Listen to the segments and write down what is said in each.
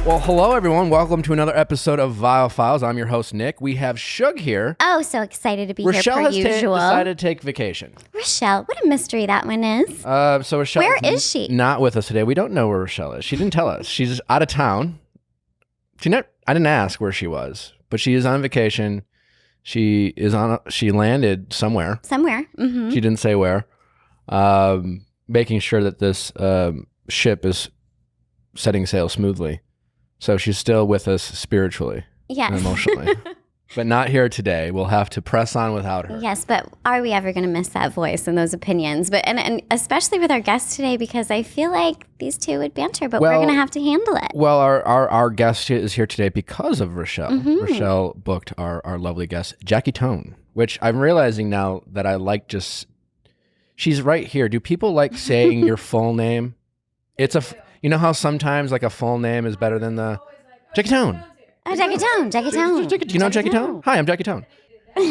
Well, hello, everyone. Welcome to another episode of Viall Files. I'm your host, Nick. We have Sug here. Oh, so excited to be Rochelle here per has usual. decided to take vacation. Rochelle, what a mystery that one is. So Rochelle Where is she? Not with us today. We don't know where Rochelle is. She didn't tell us. She's out of town. I didn't ask where she was, but she is on vacation. She landed somewhere. Somewhere. Mm-hmm. She didn't say where. Making sure that this ship is setting sail smoothly. So she's still with us spiritually and emotionally. But not here today. We'll have to press on without her. Yes, but are we ever going to miss that voice and those opinions? But and especially with our guests today, because I feel like these two would banter, but we're going to have to handle it. Well, our guest is here today because of Rochelle. Mm-hmm. Rochelle booked our lovely guest, Jackie Tohn, which I'm realizing now that I like just... She's right here. Do people like saying your full name? You know how sometimes like a full name is better than the... Jackie Tohn. Oh, Jackie Tohn. Jackie Tohn. Do you know Jackie Tohn? Hi, I'm Jackie Tohn.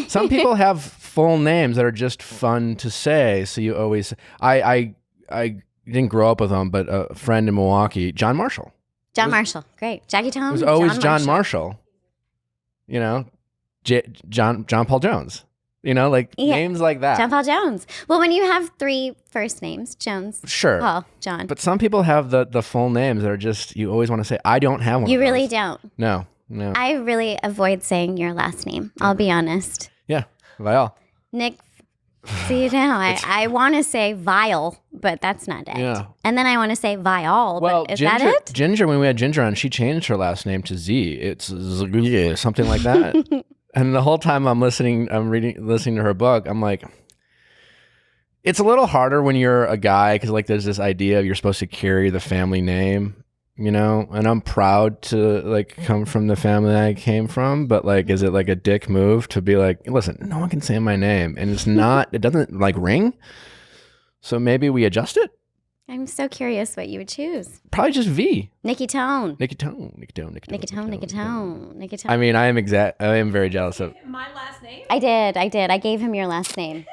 Some people have full names that are just fun to say. So you always... I didn't grow up with them, but a friend in Milwaukee, John Marshall. John Marshall. Great. Jackie Tohn. It was always John Marshall. You know, John Paul Jones. You know, names like that. John Paul Jones. Well, when you have three first names, Jones, sure, Paul, John. But some people have the full names that are just, you always want to say, I don't have one You of those. really don't. No. I really avoid saying your last name. I'll be honest. Yeah, Viall. Nick, see now, I want to say Viall, but that's not it. Yeah. And then I want to say Viall, but is that it? Ginger, when we had Ginger on, she changed her last name to Z. It's something like that. And the whole time I'm listening to her book, I'm like, it's a little harder when you're a guy because there's this idea of you're supposed to carry the family name, you know. And I'm proud to come from the family I came from, but is it a dick move to be like, listen, no one can say my name, and it's not, it doesn't ring. So maybe we adjust it. I'm so curious what you would choose. Probably just V. Nikki Tohn. Nikki Tohn. I mean, I am very jealous of my last name. I did. I gave him your last name.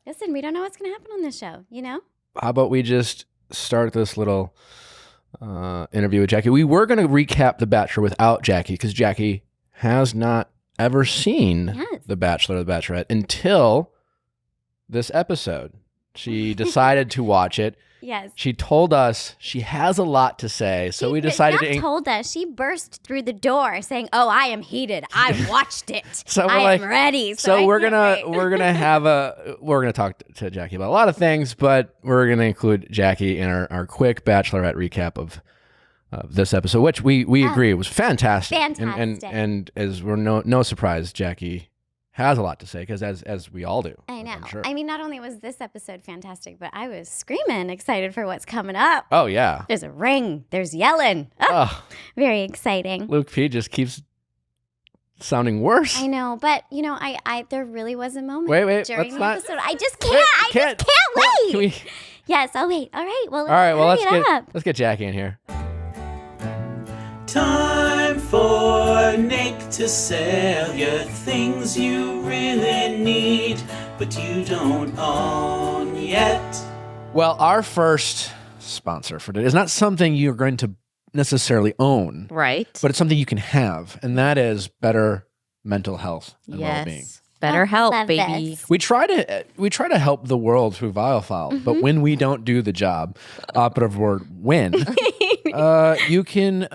Listen, we don't know what's going to happen on this show, you know? How about we just start this little interview with Jackie? We were going to recap The Bachelor without Jackie because Jackie has not ever seen The Bachelor or The Bachelorette until this episode. She decided to watch it. Yes. She told us she has a lot to say, so we decided to... told us. She burst through the door saying, "Oh, I am heated. I watched it. So I am ready." So we're gonna talk to Jackie about a lot of things, but we're gonna include Jackie in our quick Bachelorette recap of this episode, which we agree was fantastic. Fantastic. And as we're no surprise, Jackie has a lot to say because as we all do. I know. Sure. I mean, not only was this episode fantastic, but I was screaming excited for what's coming up. Oh, yeah. There's a ring. There's yelling. Very exciting. Luke P just keeps sounding worse. I know, but I there really was a moment during the episode. I just can't wait. Can we... Yes, I'll wait. All right. Well, let's get Jackie in here. Time for Nick to sell you things you really need, but you don't own yet. Well, our first sponsor for today is not something you're going to necessarily own. Right. But it's something you can have, and that is better mental health and well-being. Better help, baby. This. We try to help the world through Viall Files, but when we don't do the job, operative word when, you can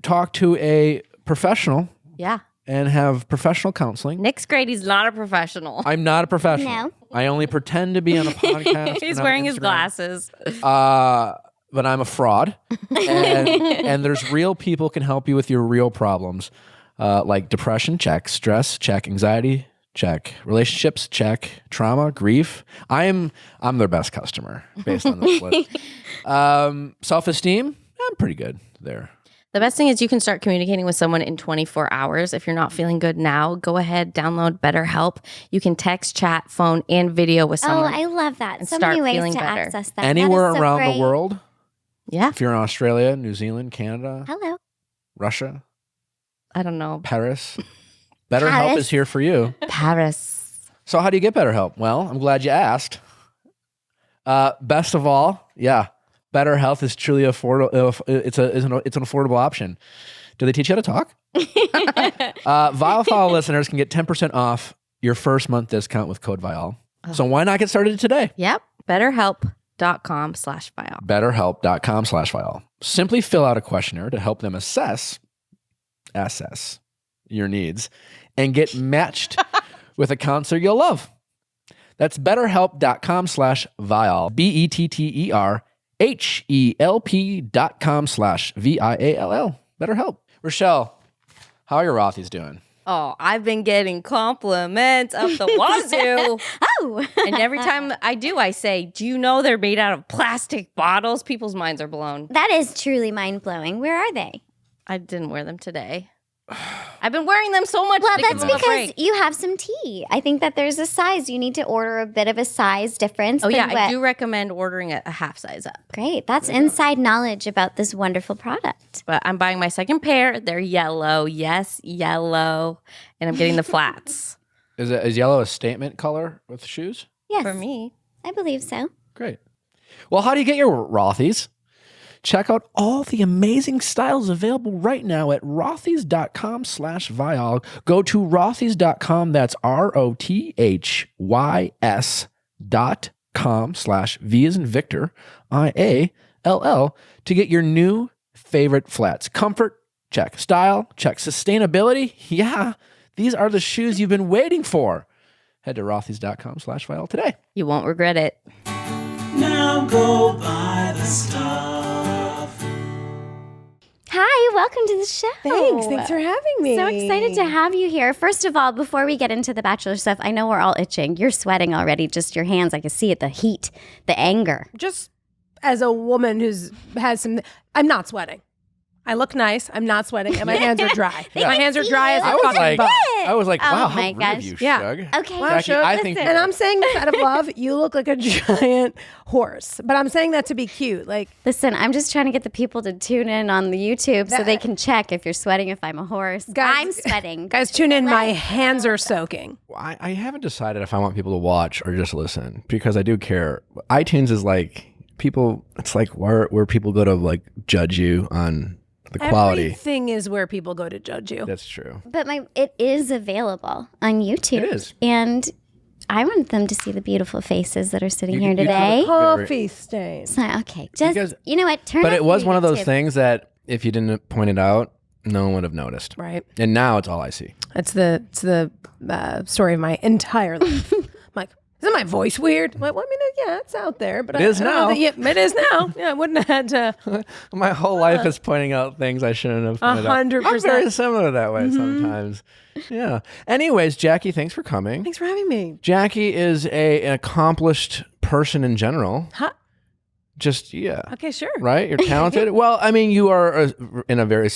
talk to a professional. Yeah. And have professional counseling. Nick's great. He's not a professional. I'm not a professional. No. I only pretend to be on a podcast. He's wearing his glasses. But I'm a fraud. And there's real people can help you with your real problems. Like depression, check. Stress, check. Anxiety, check. Relationships, check. Trauma, grief. I'm their best customer based on this list. Self-esteem, I'm pretty good there. The best thing is you can start communicating with someone in 24 hours. If you're not feeling good now, go ahead, download BetterHelp. You can text, chat, phone, and video with someone. Oh, I love that. And So start many ways feeling to better. access that. Anywhere That is so around great. the world. Yeah. If you're in Australia, New Zealand, Canada, Hello. Russia, I don't know. Paris. BetterHelp Paris. is here for you. Paris. So how do you get BetterHelp? Well, I'm glad you asked. Best of all, better health is truly affordable. It's an affordable option. Do they teach you how to talk? Viall listeners can get 10% off your first month discount with code Viall. So why not get started today? Yep. BetterHelp.com/Viall. BetterHelp.com/Viall. Simply fill out a questionnaire to help them assess your needs and get matched with a counselor you'll love. That's BetterHelp.com/Viall. BetterHelp.com/VIALL. BetterHelp. Rochelle, how are your Rothies doing? Oh, I've been getting compliments up the wazoo. Oh. And every time I do, I say, do you know they're made out of plastic bottles? People's minds are blown. That is truly mind-blowing. Where are they? I didn't wear them today. I've been wearing them so much. Well, to give that's them a because break. you have some tea. I think that there's a size. You need to order a bit of a size difference. Oh, than yeah. what- I do recommend ordering a half size up. Great. That's inside knowledge about this wonderful product. But I'm buying my second pair. They're yellow. Yes, yellow. And I'm getting the flats. Is yellow a statement color with shoes? Yes. For me. I believe so. Great. Well, how do you get your Rothies? Check out all the amazing styles available right now at rothys.com/Viall. Go to rothys.com. That's ROTHYS.com/V as in Victor, IALL to get your new favorite flats. Comfort, check. Style, check. Sustainability, yeah. These are the shoes you've been waiting for. Head to rothys.com/Viall today. You won't regret it. Now go buy the stuff. Hi, welcome to the show. Thanks for having me. So excited to have you here. First of all, before we get into the Bachelor stuff, I know we're all itching. You're sweating already, just your hands. I can see it, the heat, the anger. Just as a woman I'm not sweating. I look nice. I'm not sweating, and my hands are dry. Yeah. My hands are dry as a I was fucking like, bug. Oh wow, my how rude of gosh. you, Yeah. Shug. Okay. Wow, Jackie, Shug, I think and I'm saying this out of love. You look like a giant horse, but I'm saying that to be cute. Like, Listen, I'm just trying to get the people to tune in on the YouTube so they can check if you're sweating, if I'm a horse. Guys- I'm sweating. guys, tune in. My hands are soaking. I haven't decided if I want people to watch or just listen because I do care. iTunes is like people. It's like where people go to like judge you on the quality. Everything is where people go to judge you. That's true. But it is available on YouTube. It is. And I want them to see the beautiful faces that are sitting You- here you- today. Coffee stain. So, okay. Just, Because- you know what? Turn But off it was your one of those YouTube. things that if you didn't point it out, no one would have noticed. Right. And now it's all I see. It's the story of my entire life. I'm like, isn't my voice weird? I'm like, well, I mean, yeah, it's out there, but It is I don't know now. that it is now. Yeah, I wouldn't have had to. My whole life is pointing out things I shouldn't have pointed out. 100%. I'm very similar that way sometimes. Yeah. Anyways, Jackie, thanks for coming. Thanks for having me. Jackie is an accomplished person in general. Huh? Just, yeah. Okay, sure. Right? You're talented. Well, I mean, you are in a very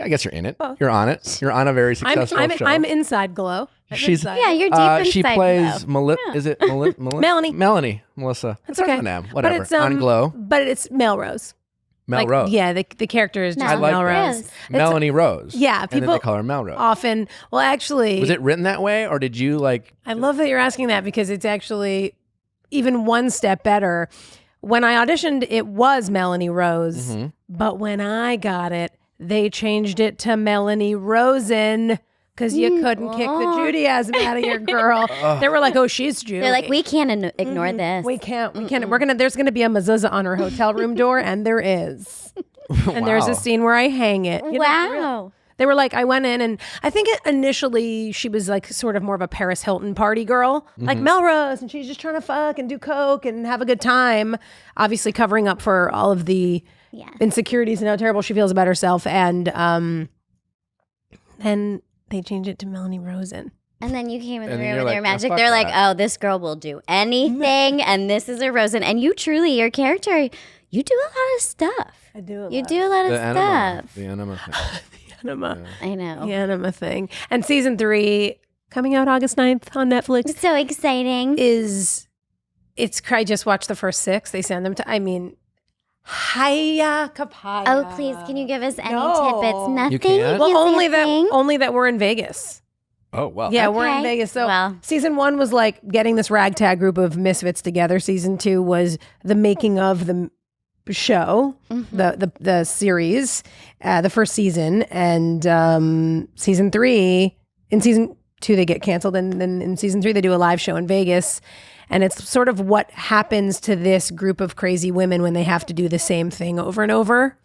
I guess you're in it. Both. You're on it. You're on a very successful show. I'm inside Glow. I'm She's- inside. Yeah, you're deep inside. she plays Glow. Is it Melanie. Melissa. That's okay. Name. Whatever. But it's, on Glow. But it's Melrose. Melrose. Yeah, the character is just I like that. Melrose. Yes. Melanie Rose. Yeah, And then people they call her Melrose. often. Well, actually, Was it written that way, or did you like? I love that you're asking that because it's actually even one step better. When I auditioned, it was Melanie Rose, Mm-hmm. but when I got it, they changed it to Melanie Rosen because you couldn't kick the Judaism out of your girl. They were like, "Oh, she's Jewish." They're like, we can't ignore this. We can't. There's gonna be a mezuzah on her hotel room door, and there is. And there's a Wow. scene where I hang it. You know, for real. Wow. They were like, I went in and I think initially she was like sort of more of a Paris Hilton party girl, like Melrose, and she's just trying to fuck and do coke and have a good time, obviously covering up for all of the Yeah. insecurities and how terrible she feels about herself. And then they changed it to Melanie Rosen. And then you came in the And then room you're with your like, "Oh, magic. fuck They're like, that." oh, this girl will do anything. And this is a Rosen. And you truly, your character, you do a lot of stuff. I do. You do a lot of The enema. stuff. The enema thing. Enema. I know. The enema thing. And season 3 coming out August 9th on Netflix. It's so exciting. I just watched the first 6. They send them to, hiya kapaya. Oh, please, can you give us any No. tidbits? Nothing? can't? Well, can't say only a thing? that we're in Vegas. Oh, well. Yeah, we're in Okay. Vegas. So Well. season 1 was like getting this ragtag group of misfits together. Season 2 was the making of the show, the series, the first season, and season 3. In season 2, they get canceled, and then in season 3, they do a live show in Vegas. And it's sort of what happens to this group of crazy women when they have to do the same thing over and over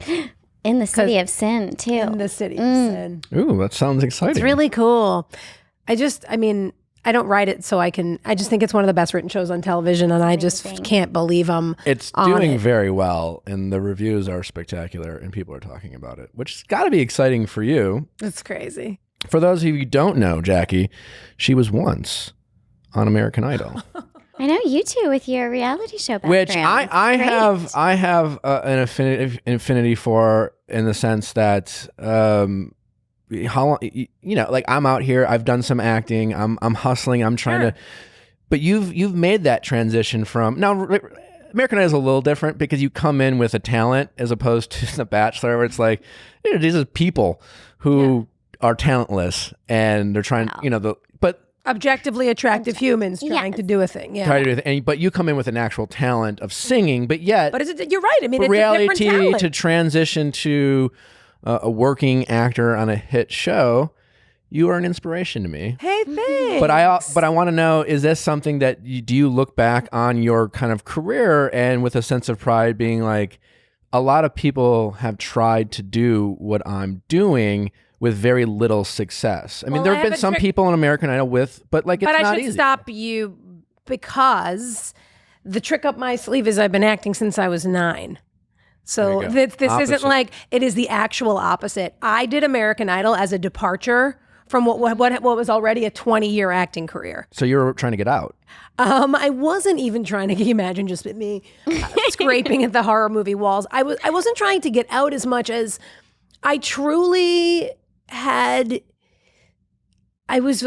In the city of sin, too. in the city. And Ooh, that sounds exciting. it's really cool. I don't write it so I just think it's one of the best written shows on television, and I just can't believe I'm It's on doing it. very well, and the reviews are spectacular, and people are talking about it, which has got to be exciting for you. It's crazy. For those of you who don't know, Jackie, she was once on American Idol, I know you two with your reality show background. which I Great. have an affinity for, in the sense that how long, like I'm out here, I've done some acting, I'm hustling, I'm trying to, but you've made that transition from now. American Idol is a little different because you come in with a talent as opposed to The Bachelor, where it's like, these are people who are talentless and they're trying, but Objectively attractive humans trying to do a thing. Yeah. try to do it. But you come in with an actual talent of singing, but yet, But you're right. I mean, it's a reality different TV talent. to transition to a working actor on a hit show, you are an inspiration to me. Hey, thanks. But I want to know, is this something that do you look back on your kind of career and with a sense of pride, being like, a lot of people have tried to do what I'm doing with very little success. I mean, Well, there I have been have a some trick- people in American Idol but like, it's But not I should easy. stop you because the trick up my sleeve is I've been acting since I was 9. So There you go. this isn't Opposite. like, it is the actual opposite. I did American Idol as a departure from what was already a 20-year acting career. So you're trying to get out. I wasn't even trying to, can you imagine just me scraping at the horror movie walls. I wasn't trying to get out as much as I truly had. I was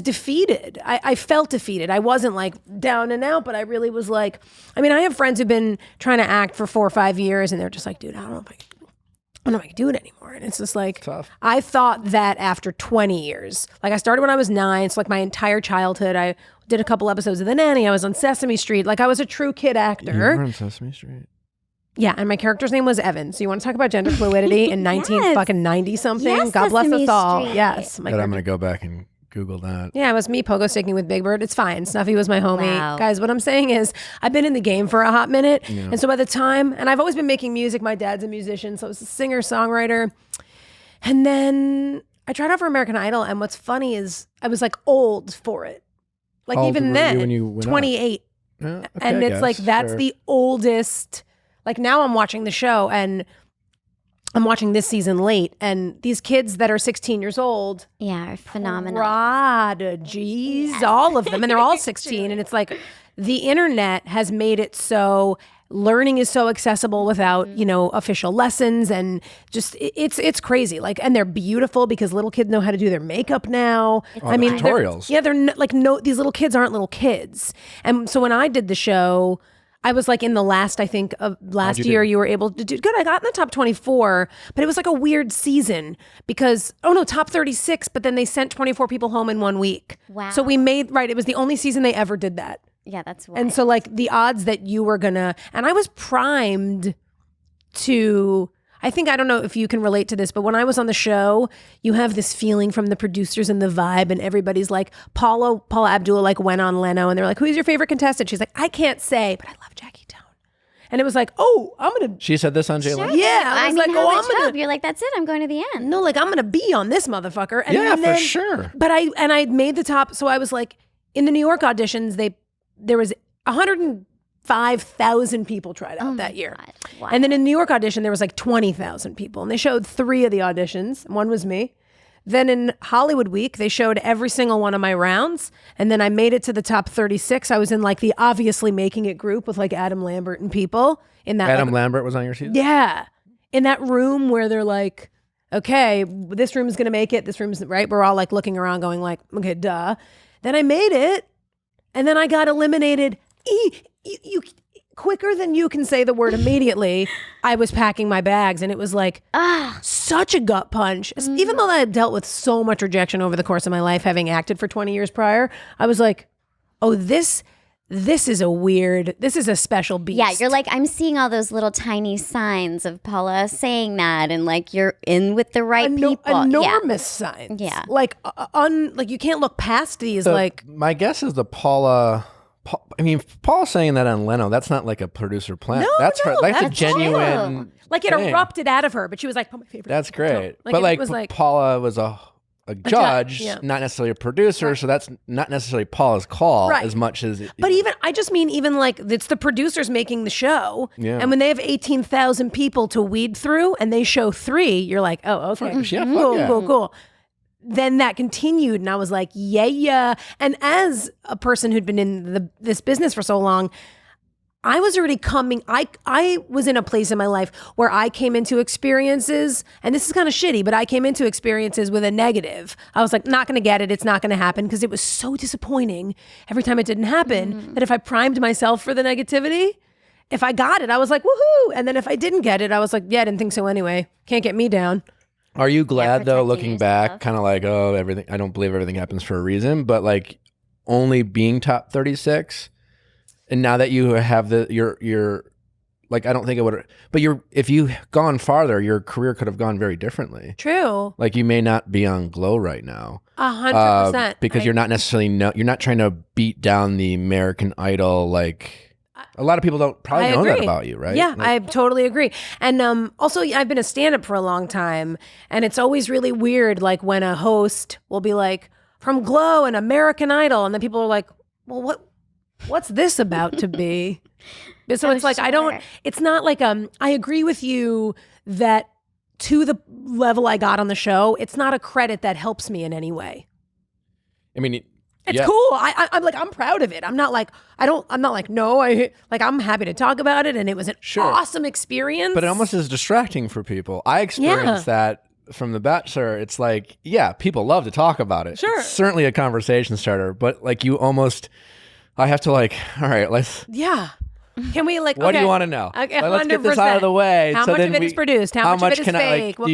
defeated. I felt defeated. I wasn't like down and out, but I really was like, I mean, I have friends who've been trying to act for 4 or 5 years and they're just like, dude, I don't know if I can do it anymore. And it's just like, Tough. I thought that after 20 years, like I started when I was 9. So like my entire childhood, I did a couple episodes of The Nanny. I was on Sesame Street. Like I was a true kid actor. You were on Sesame Street. Yeah, and my character's name was Evan. So you want to talk about gender fluidity in 1990 something? Yes, God bless Sesame us all. Street. Yes, But I'm going to go back and Google that. yeah, it was me pogo sticking with Big Bird. It's fine. Snuffy was my homie. Wow. Guys, what I'm saying is I've been in the game for a hot minute. And so by the time, and I've always been making music. My dad's a musician, so I was a singer, songwriter. And then I tried out for American Idol. And what's funny is I was like old for it. Like How old even were you then, when you went out? 28. Okay, And I it's like, guess. that's Sure. the oldest. Like now I'm watching the show and I'm watching this season late. And these kids that are 16 years old, Yeah, are phenomenal. prodigies, all of them. And they're all 16. And it's like the internet has made it so learning is so accessible without, official lessons. And just, it's crazy. Like, and they're beautiful because little kids know how to do their makeup now. Oh, the tutorials. These little kids aren't little kids. And so when I did the show, I was like in the last, I think, of last you year, do? you were able to do good. I got in the top 24, but it was like a weird season because, top 36, but then they sent 24 people home in 1 week. Wow. So we made, it was the only season they ever did that. Yeah, that's wild. And so like the odds that you were gonna, and I was primed to, I don't know if you can relate to this, but when I was on the show, you have this feeling from the producers and the vibe, and everybody's like, Paula Abdul like went on Leno, and they're like, who's your favorite contestant? She's like, I can't say, but I love Jackie Tohn. And it was like, oh, I'm gonna, She said this on Jalen. yeah, I was like, how I'm much gonna, hope? You're like, that's it. I'm going to the end. no, like I'm gonna be on this motherfucker. And Yeah, then, for sure. But I made the top, so I was like, in the New York auditions, there was 105,000 people tried out that year. God. Wow. And then in the New York audition, there was like 20,000 people. And they showed 3 of the auditions. One was me. Then in Hollywood Week, they showed every single one of my rounds. And then I made it to the top 36. I was in like the obviously making it group with like Adam Lambert and people in that. Adam like, Lambert was on your season? yeah. In that room where they're like, okay, this room is going to make it. This room's right. We're all like looking around going like, okay, duh. Then I made it. And then I got eliminated. quicker than you can say the word immediately, I was packing my bags, and it was like such a gut punch. Even though I had dealt with so much rejection over the course of my life, having acted for 20 years prior, I was like, oh, this is a special beast. Yeah, you're like, I'm seeing all those little tiny signs of Paula saying that, and like you're in with the right people. Enormous signs. Yeah. Like, like you can't look past these. My guess is Paula saying that on Leno, that's not like a producer plant. No, that's her. That's a that's genuine. Like it thing. erupted out of her, but she was like, "Oh, my favorite." That's great. Like, But it was like Paula was a judge, yeah. not necessarily a producer, so that's not necessarily Paula's call Right. as much as. But I just mean like it's the producers making the show, Yeah. and when they have 18,000 people to weed through, and they show 3, you're like, oh, okay, Yeah, fuck cool, yeah. cool. Then that continued, and I was like, yeah. And as a person who'd been in this business for so long, I was already coming. I was in a place in my life where I came into experiences, and this is kind of shitty, but I came into experiences with a negative. I was like, not going to get it. It's not going to happen, because it was so disappointing every time it didn't happen that if I primed myself for the negativity, if I got it, I was like, woohoo. And then if I didn't get it, I was like, yeah, I didn't think so anyway. Can't get me down. Are you glad though, protecting looking yourself. back, kind of like, oh, everything? I don't believe everything happens for a reason, but like only being top 36, and now that you have you're like, I don't think it would, but if you gone farther, your career could have gone very differently. True. Like you may not be on Glow right now. 100%. Because you're not necessarily you're not trying to beat down the American Idol. Like a lot of people don't probably know that about you, right? Yeah, Like, I totally agree. And also, I've been a stand-up for a long time, and it's always really weird, like when a host will be like, from Glow and American Idol, and then people are like, well, what's this about to be? So it's like, sure. it's not like, I agree with you that to the level I got on the show, it's not a credit that helps me in any way. I mean, It's cool. I'm like, I'm proud of it. I'm not like, no, I'm happy to talk about it. And it was an awesome experience. But it almost is distracting for people. I experienced that from The Bachelor. It's like, yeah, people love to talk about it. Sure. It's certainly a conversation starter, but like I have to like, all right, let's. Yeah. Can we like? What do you want to know? Okay, Let's get this out of the way. How much of it is produced? How much of it is can fake? I like?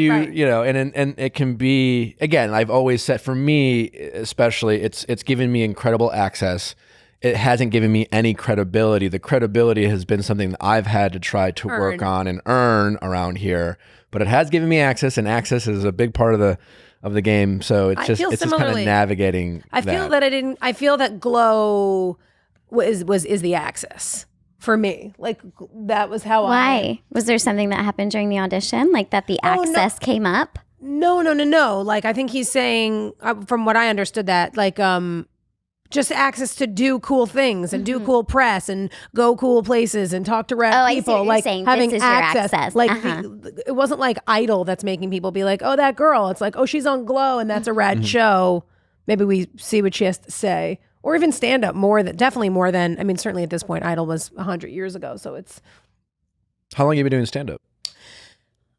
And it can be, again, I've always said, for me especially, it's given me incredible access. It hasn't given me any credibility. The credibility has been something that I've had to try to work on and earn around here. But it has given me access, and access is a big part of the game. So it's just kind of navigating. I feel that Glow is the access. For me, like that was how Why? Was there something that happened during the audition, like that the access came up? No. Like I think he's saying, from what I understood, that like just access to do cool things and do cool press and go cool places and talk to rad people. Like having this is access. your access. Like it wasn't like Idol that's making people be like, oh, that girl. It's like, oh, she's on Glow and that's a rad show. Maybe we see what she has to say. Or even stand up definitely more than, I mean, certainly at this point, Idol was 100 years ago. So it's. How long have you been doing stand up?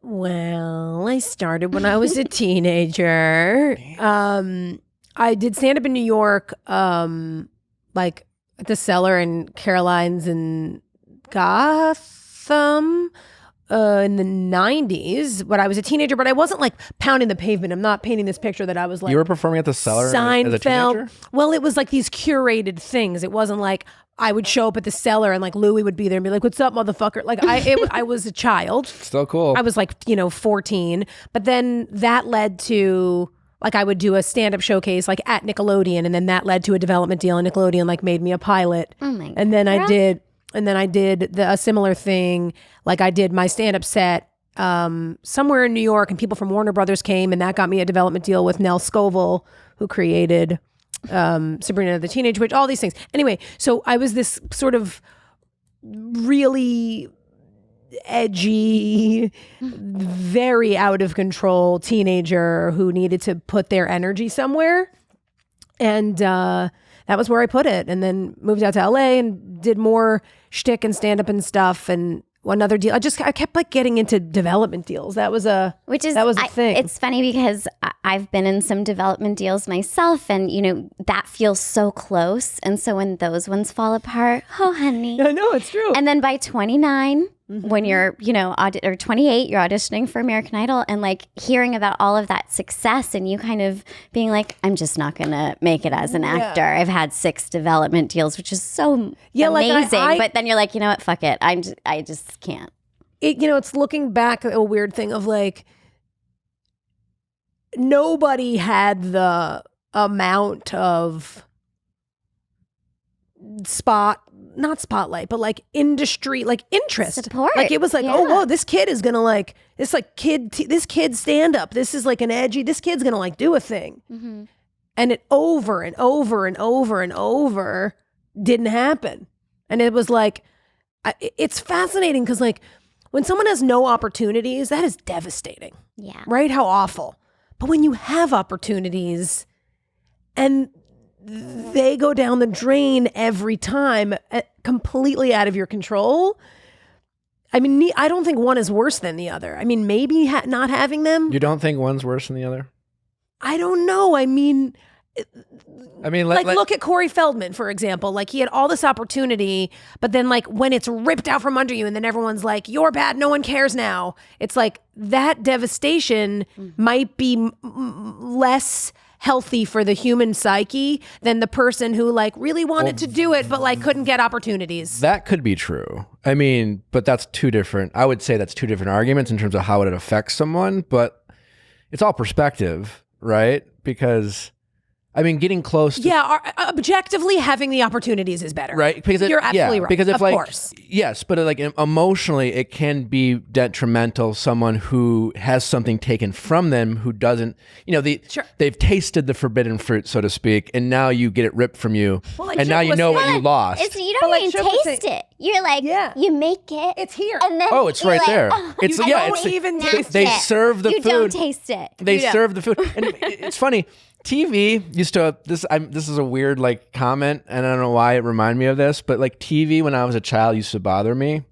Well, I started when I was a teenager. I did stand up in New York, like at the Cellar and Caroline's in Gotham. In the 90s, but I was a teenager, but I wasn't like pounding the pavement. I'm not painting this picture that I was like. You were performing at the Cellar as a teenager? Well, it was like these curated things. It wasn't like I would show up at the Cellar and like Louis would be there and be like, "What's up, motherfucker?" Like I was a child. Still cool. I was like, 14, but then that led to like I would do a stand-up showcase like at Nickelodeon, and then that led to a development deal, and Nickelodeon like made me a pilot. Oh my God. And then I did a similar thing. Like I did my stand-up set somewhere in New York, and people from Warner Brothers came, and that got me a development deal with Nell Scoville, who created Sabrina the Teenage Witch, all these things. Anyway, so I was this sort of really edgy, very out of control teenager who needed to put their energy somewhere. And that was where I put it. And then moved out to LA and did more shtick and stand up and stuff, and another deal. I kept like getting into development deals. That was a thing. It's funny because I've been in some development deals myself, and that feels so close. And so when those ones fall apart, oh honey, I know it's true. And then by 29, when you're or 28, you're auditioning for American Idol, and like hearing about all of that success, and you kind of being like, I'm just not gonna make it as an actor. I've had 6 development deals, which is so amazing. But then you're like, you know what, fuck it. I just can't. It's looking back at a weird thing of like, nobody had the amount of not spotlight, but like industry, like interest, support. Like it was like, oh, whoa, this kid is gonna like this kid stand up. This is like an edgy. This kid's gonna like do a thing, and it over and over and over and over didn't happen. And it was like, it's fascinating because like when someone has no opportunities, that is devastating. Yeah. Right? How awful. But when you have opportunities and they go down the drain every time, completely out of your control. I mean, I don't think one is worse than the other. I mean, maybe not having them. You don't think one's worse than the other? I don't know. I mean, like look at Corey Feldman, for example. Like he had all this opportunity, but then like when it's ripped out from under you and then everyone's like, you're bad, no one cares now. It's like that devastation might be less healthy for the human psyche than the person who like really wanted to do it but like couldn't get opportunities. That could be true. I mean, but that's I would say that's two different arguments in terms of how it affects someone, but it's all perspective, right? Because I mean, getting close to... objectively having the opportunities is better. Right? Because you're absolutely right. Because if of course. Yes, but like emotionally, it can be detrimental. Someone who has something taken from them who doesn't... they've tasted the forbidden fruit, so to speak, and now you get it ripped from you, and now you know what you lost. You don't even taste it. You're like, you make it. It's here. And then it's right there. It's even taste They it. serve the food. You don't taste it. They serve the food. And it's funny. TV used to this is a weird like comment, and I don't know why it reminded me of this, but like TV when I was a child used to bother me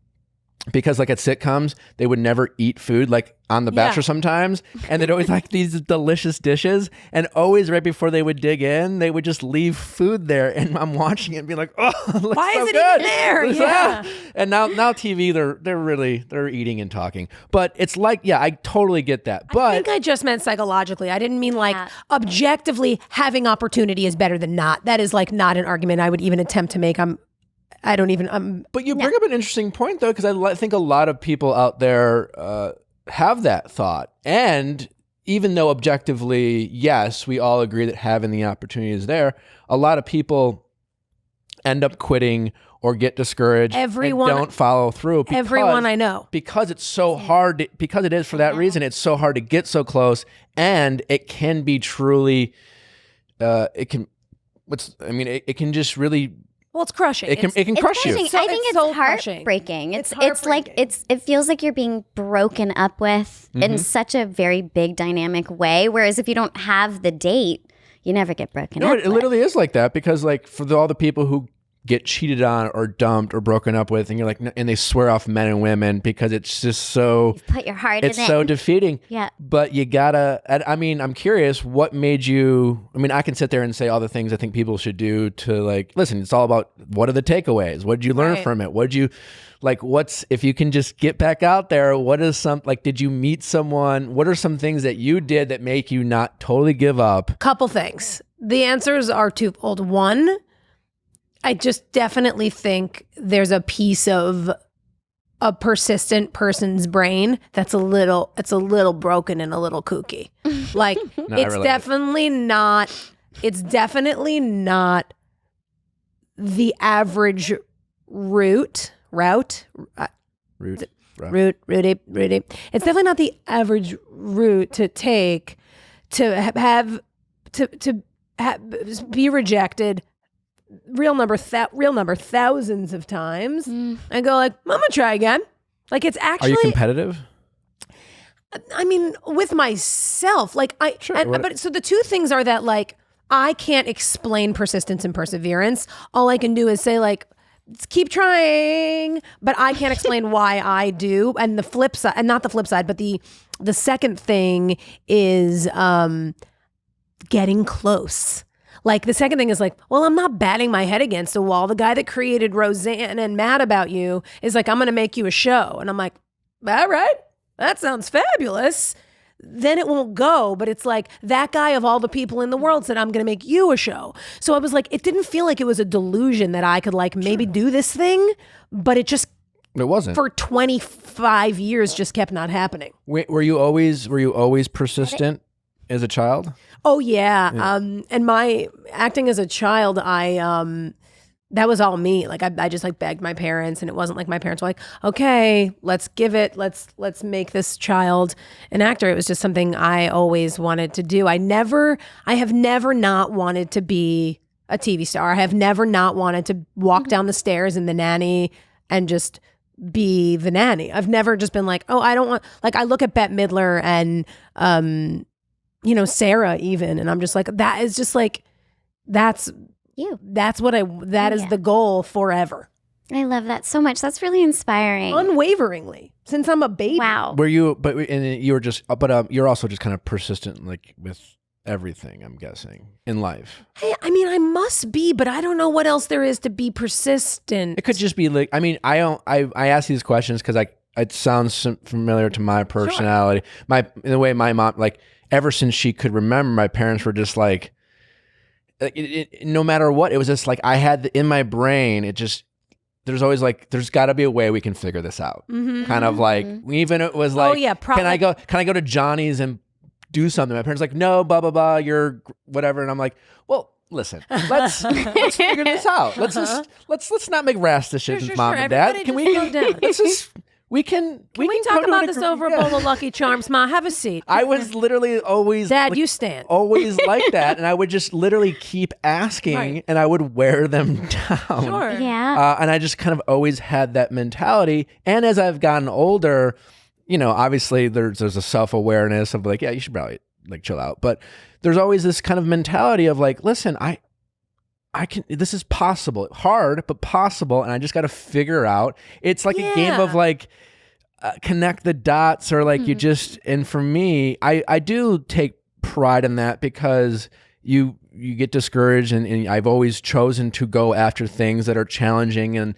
because like at sitcoms they would never eat food, like on The Bachelor sometimes, and they'd always like these delicious dishes, and always right before they would dig in they would just leave food there, and I'm watching it and be like, oh, it looks why so is it good. even there? Yeah. And now TV they're eating and talking, but it's like I totally get that, but I think I just meant psychologically. I didn't mean like objectively having opportunity is better than not. That is like not an argument I would even attempt to make. But you bring up an interesting point though, because I think a lot of people out there have that thought, and even though objectively, yes, we all agree that having the opportunity is there, a lot of people end up quitting or get discouraged and don't follow through. Everyone I know. Because it's so hard, because it is for that reason, it's so hard to get so close, and it can be truly, it can just really... Well, it's crushing. It can crush you. I think it's heartbreaking. It's like it feels like you're being broken up with in such a very big dynamic way. Whereas if you don't have the date, you never get broken up. No, it literally is like that, because like for all the people who get cheated on or dumped or broken up with, and you're like, and they swear off men and women because it's just so... You've put your heart in it. It's so defeating. Yeah. But you gotta... I mean, I'm curious, what made you... I mean, I can sit there and say all the things I think people should do to like... Listen, it's all about what are the takeaways? What did you learn from it? What did you... Like, if you can just get back out there, what is did you meet someone? What are some things that you did that make you not totally give up? Couple things. The answers are twofold. One, I just definitely think there's a piece of a persistent person's brain that's a little broken and a little kooky. Like it's definitely not the average route. It's definitely not the average route to take to be rejected. Real number thousands of times and go like, I'm gonna try again. Like it's actually... Are you competitive? I mean, with myself, like but so the two things are that like, I can't explain persistence and perseverance. All I can do is say like, keep trying, but I can't explain why I do. And the flip side, and not the flip side, but the second thing is getting close. Like the second thing is like, well, I'm not batting my head against a wall. The guy that created Roseanne and Mad About You is like, I'm going to make you a show. And I'm like, all right, that sounds fabulous. Then it won't go. But it's like that guy of all the people in the world said, I'm going to make you a show. So I was like, it didn't feel like it was a delusion that I could like maybe do this thing, but it wasn't for 25 years just kept not happening. Were you always persistent as a child? Oh yeah. And my acting as a child, that was all me. Like I just like begged my parents, and it wasn't like my parents were like, okay, let's make this child an actor. It was just something I always wanted to do. I have never not wanted to be a TV star. I have never not wanted to walk down the stairs in The Nanny and just be the nanny. I've never just been like, oh, I don't want, like I look at Bette Midler and Sarah even, and I'm just like, that is just like, that's you. That is the goal forever. I love that so much. That's really inspiring. Unwaveringly, since I'm a baby. Wow. Were you, you're also just kind of persistent, like with everything, I'm guessing, in life. I mean, I must be, but I don't know what else there is to be persistent. It could just be like, I mean, I ask these questions because it sounds familiar to my personality. Sure. In the way my mom, like, ever since she could remember, my parents were just like no matter what, it was just like I had in my brain, there's always like, there's got to be a way we can figure this out. Mm-hmm. Kind of like, even it was like, can I go to Johnny's and do something? My parents like, no, blah, blah, blah, you're whatever. And I'm like, well, listen, let's figure this out. Let's not make rash decisions, Mom and Dad. Can we go down? We can talk about this over a bowl of Lucky Charms, Ma? Have a seat. I was literally always, Dad, you stand. Always like that, and I would just literally keep asking, right. And I would wear them down. Sure. Yeah. And I just kind of always had that mentality. And as I've gotten older, obviously there's a self-awareness of like, yeah, you should probably like chill out. But there's always this kind of mentality of like, listen, I can, this is possible, hard, but possible. And I just got to figure out, it's like a game of like, connect the dots, or like you just, and for me, I do take pride in that because you get discouraged, and I've always chosen to go after things that are challenging, and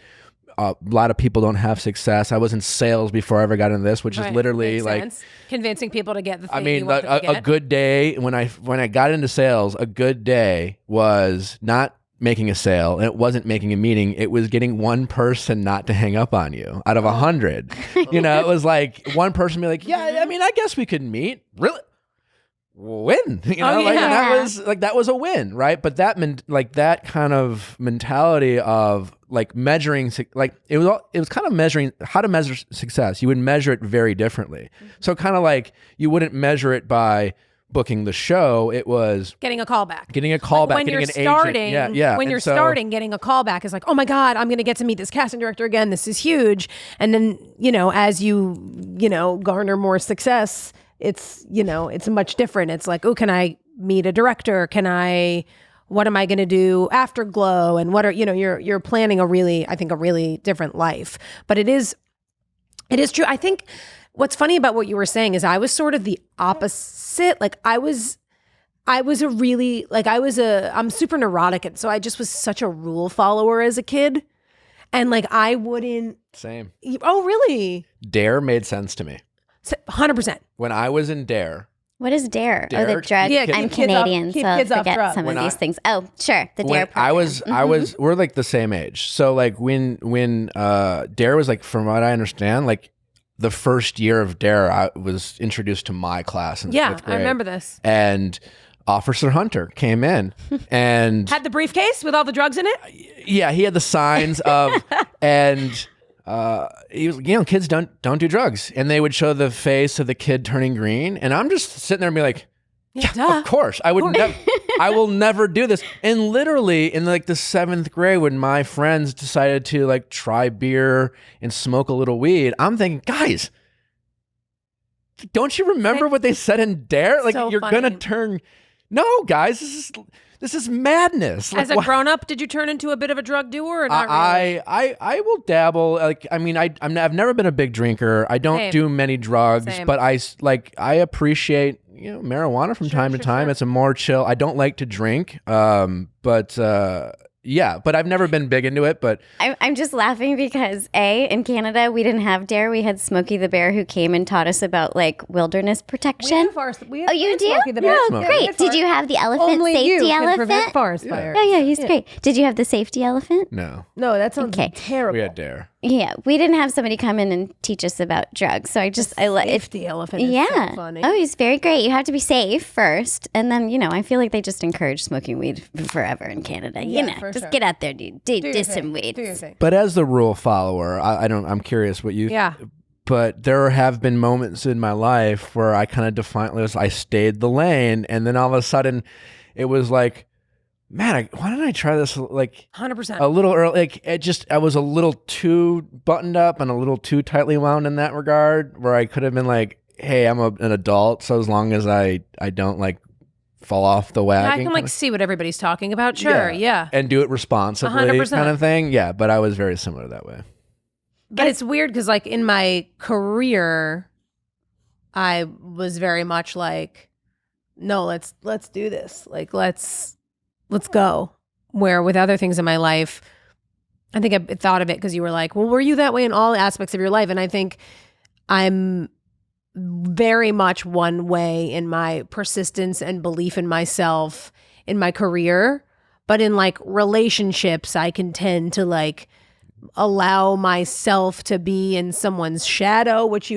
a lot of people don't have success. I was in sales before I ever got into this, which is literally makes like sense. Convincing people to get the thing. I mean, you want them to get. A good day when I got into sales, a good day was not making a sale, and it wasn't making a meeting. It was getting one person not to hang up on you out of 100. It was like one person be like, yeah, I mean, I guess we could meet. Really? Win. That was a win, right? But that kind of mentality of like measuring, like it was kind of measuring how to measure success. You would measure it very differently. So kind of like you wouldn't measure it by booking the show, it was getting a call back. When getting you're an starting, agent. Yeah. When you're starting, getting a call back is like, oh my God, I'm going to get to meet this casting director again. This is huge. And then, as you garner more success, it's much different. It's like, oh, can I meet a director? What am I going to do after Glow? And what are, you're planning a really different life. But it is true. I think what's funny about what you were saying is I was sort of the opposite. Like I'm super neurotic. And so I just was such a rule follower as a kid. And like, I wouldn't. Same. Oh, really? Dare made sense to me. 100%. When I was in Dare. What is Dare? Oh, the drug. Yeah, I'm Canadian, so I forget some of these things. Oh, sure. The Dare program. We're like the same age. So like when Dare was like, from what I understand, like the first year of Dare, I was introduced to my class in 5th grade. I remember this. And Officer Hunter came in and had the briefcase with all the drugs in it. Yeah, he had the signs of, and he was, kids don't do drugs, and they would show the face of the kid turning green, and I'm just sitting there and be like, yeah, of course, I would never, I will never do this. And literally in like the 7th grade, when my friends decided to like try beer and smoke a little weed, I'm thinking, guys, don't you remember what they said in Dare? Like, so you're funny. gonna turn. No, guys, This is madness. As a grown up, did you turn into a bit of a drug doer or not really? I will dabble. Like, I mean, I've never been a big drinker. I don't do many drugs, but I appreciate, marijuana from time to time. It's a more chill. I don't like to drink. Yeah, but I've never been big into it. But I'm just laughing because in Canada we didn't have Dare. We had Smokey the Bear who came and taught us about like wilderness protection. We oh, you do? Smokey the Bear. Oh, great. Did you have the elephant Only safety you can elephant? prevent forest fires. Yeah, he's great. Did you have the safety elephant? no, No, that sounds terrible. we had Dare. Yeah, we didn't have somebody come in and teach us about drugs. So I like it. Safety elephant is so funny. Oh, he's very great. You have to be safe first. And then, I feel like they just encourage smoking weed forever in Canada. Just get out there, dude. Do some weed. Do your thing. But as the rule follower, I'm curious what you. Yeah. But there have been moments in my life where I kind of I stayed the lane, and then all of a sudden, it was like, man, why didn't I try this? Like 100%. a little early. Like I was a little too buttoned up and a little too tightly wound in that regard. Where I could have been like, hey, I'm an adult, so as long as I don't like fall off the wagon. I can see what everybody's talking about. Sure, yeah. And do it responsibly, 100%. kind of thing. Yeah, but I was very similar that way. But it's weird because like in my career, I was very much like, no, let's do this. Like let's go. Where with other things in my life, I think I thought of it because you were like, well, were you that way in all aspects of your life? And I think I'm very much one way in my persistence and belief in myself in my career. But in like relationships, I can tend to like allow myself to be in someone's shadow, which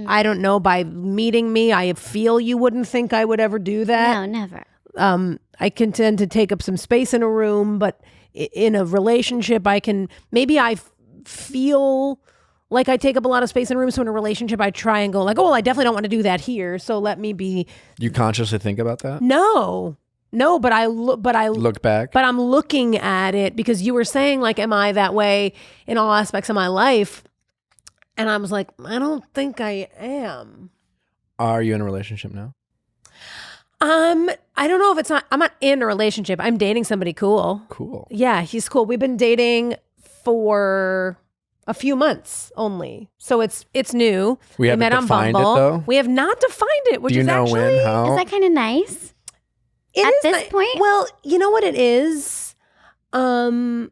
I don't know, by meeting me, I feel you wouldn't think I would ever do that. No, never. I can tend to take up some space in a room, but in a relationship, I feel like I take up a lot of space in a room. So in a relationship, I try and go like, oh, well, I definitely don't want to do that here. So let me be. You consciously think about that? No, but I look back. But I'm looking at it because you were saying like, am I that way in all aspects of my life? And I was like, I don't think I am. Are you in a relationship now? I don't know if I'm not in a relationship. I'm dating somebody cool. Cool. Yeah, he's cool. We've been dating for a few months only. So it's new. We haven't met on defined Bumble. it though? We have not defined it, which Do you is know actually when, how? Is that kind of nice? At this point? Well, you know what it is? I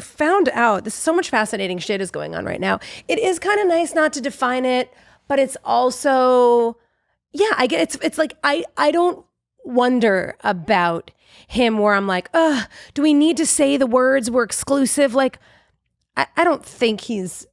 found out this is so much fascinating shit is going on right now. It is kind of nice not to define it, but it's also, I get it's like I don't wonder about him where I'm like, do we need to say the words we're exclusive? Like, I don't think he's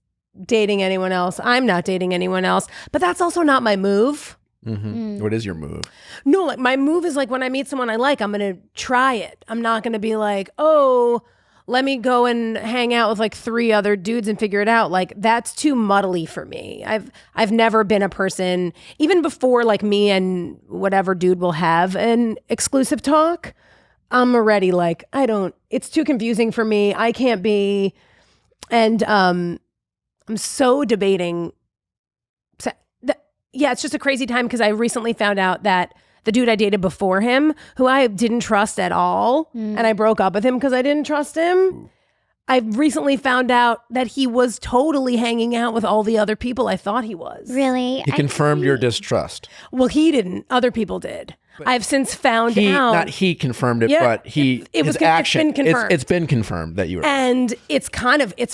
dating anyone else. I'm not dating anyone else, but that's also not my move. Mm-hmm. What is your move? No, like my move is like when I meet someone I like, I'm going to try it. I'm not going to be like, oh, let me go and hang out with like 3 other dudes and figure it out. Like that's too muddly for me. I've never been a person, even before like me and whatever dude will have an exclusive talk, I'm already like, it's too confusing for me. I can't be. And I'm so debating. Yeah, it's just a crazy time because I recently found out that the dude I dated before him, who I didn't trust at all, and I broke up with him because I didn't trust him. I recently found out that he was totally hanging out with all the other people I thought he was. Really? He confirmed your distrust. Well, he didn't. Other people did. I've since found out. Not he confirmed it, but his action. It's been confirmed. It's been confirmed that you were. And it's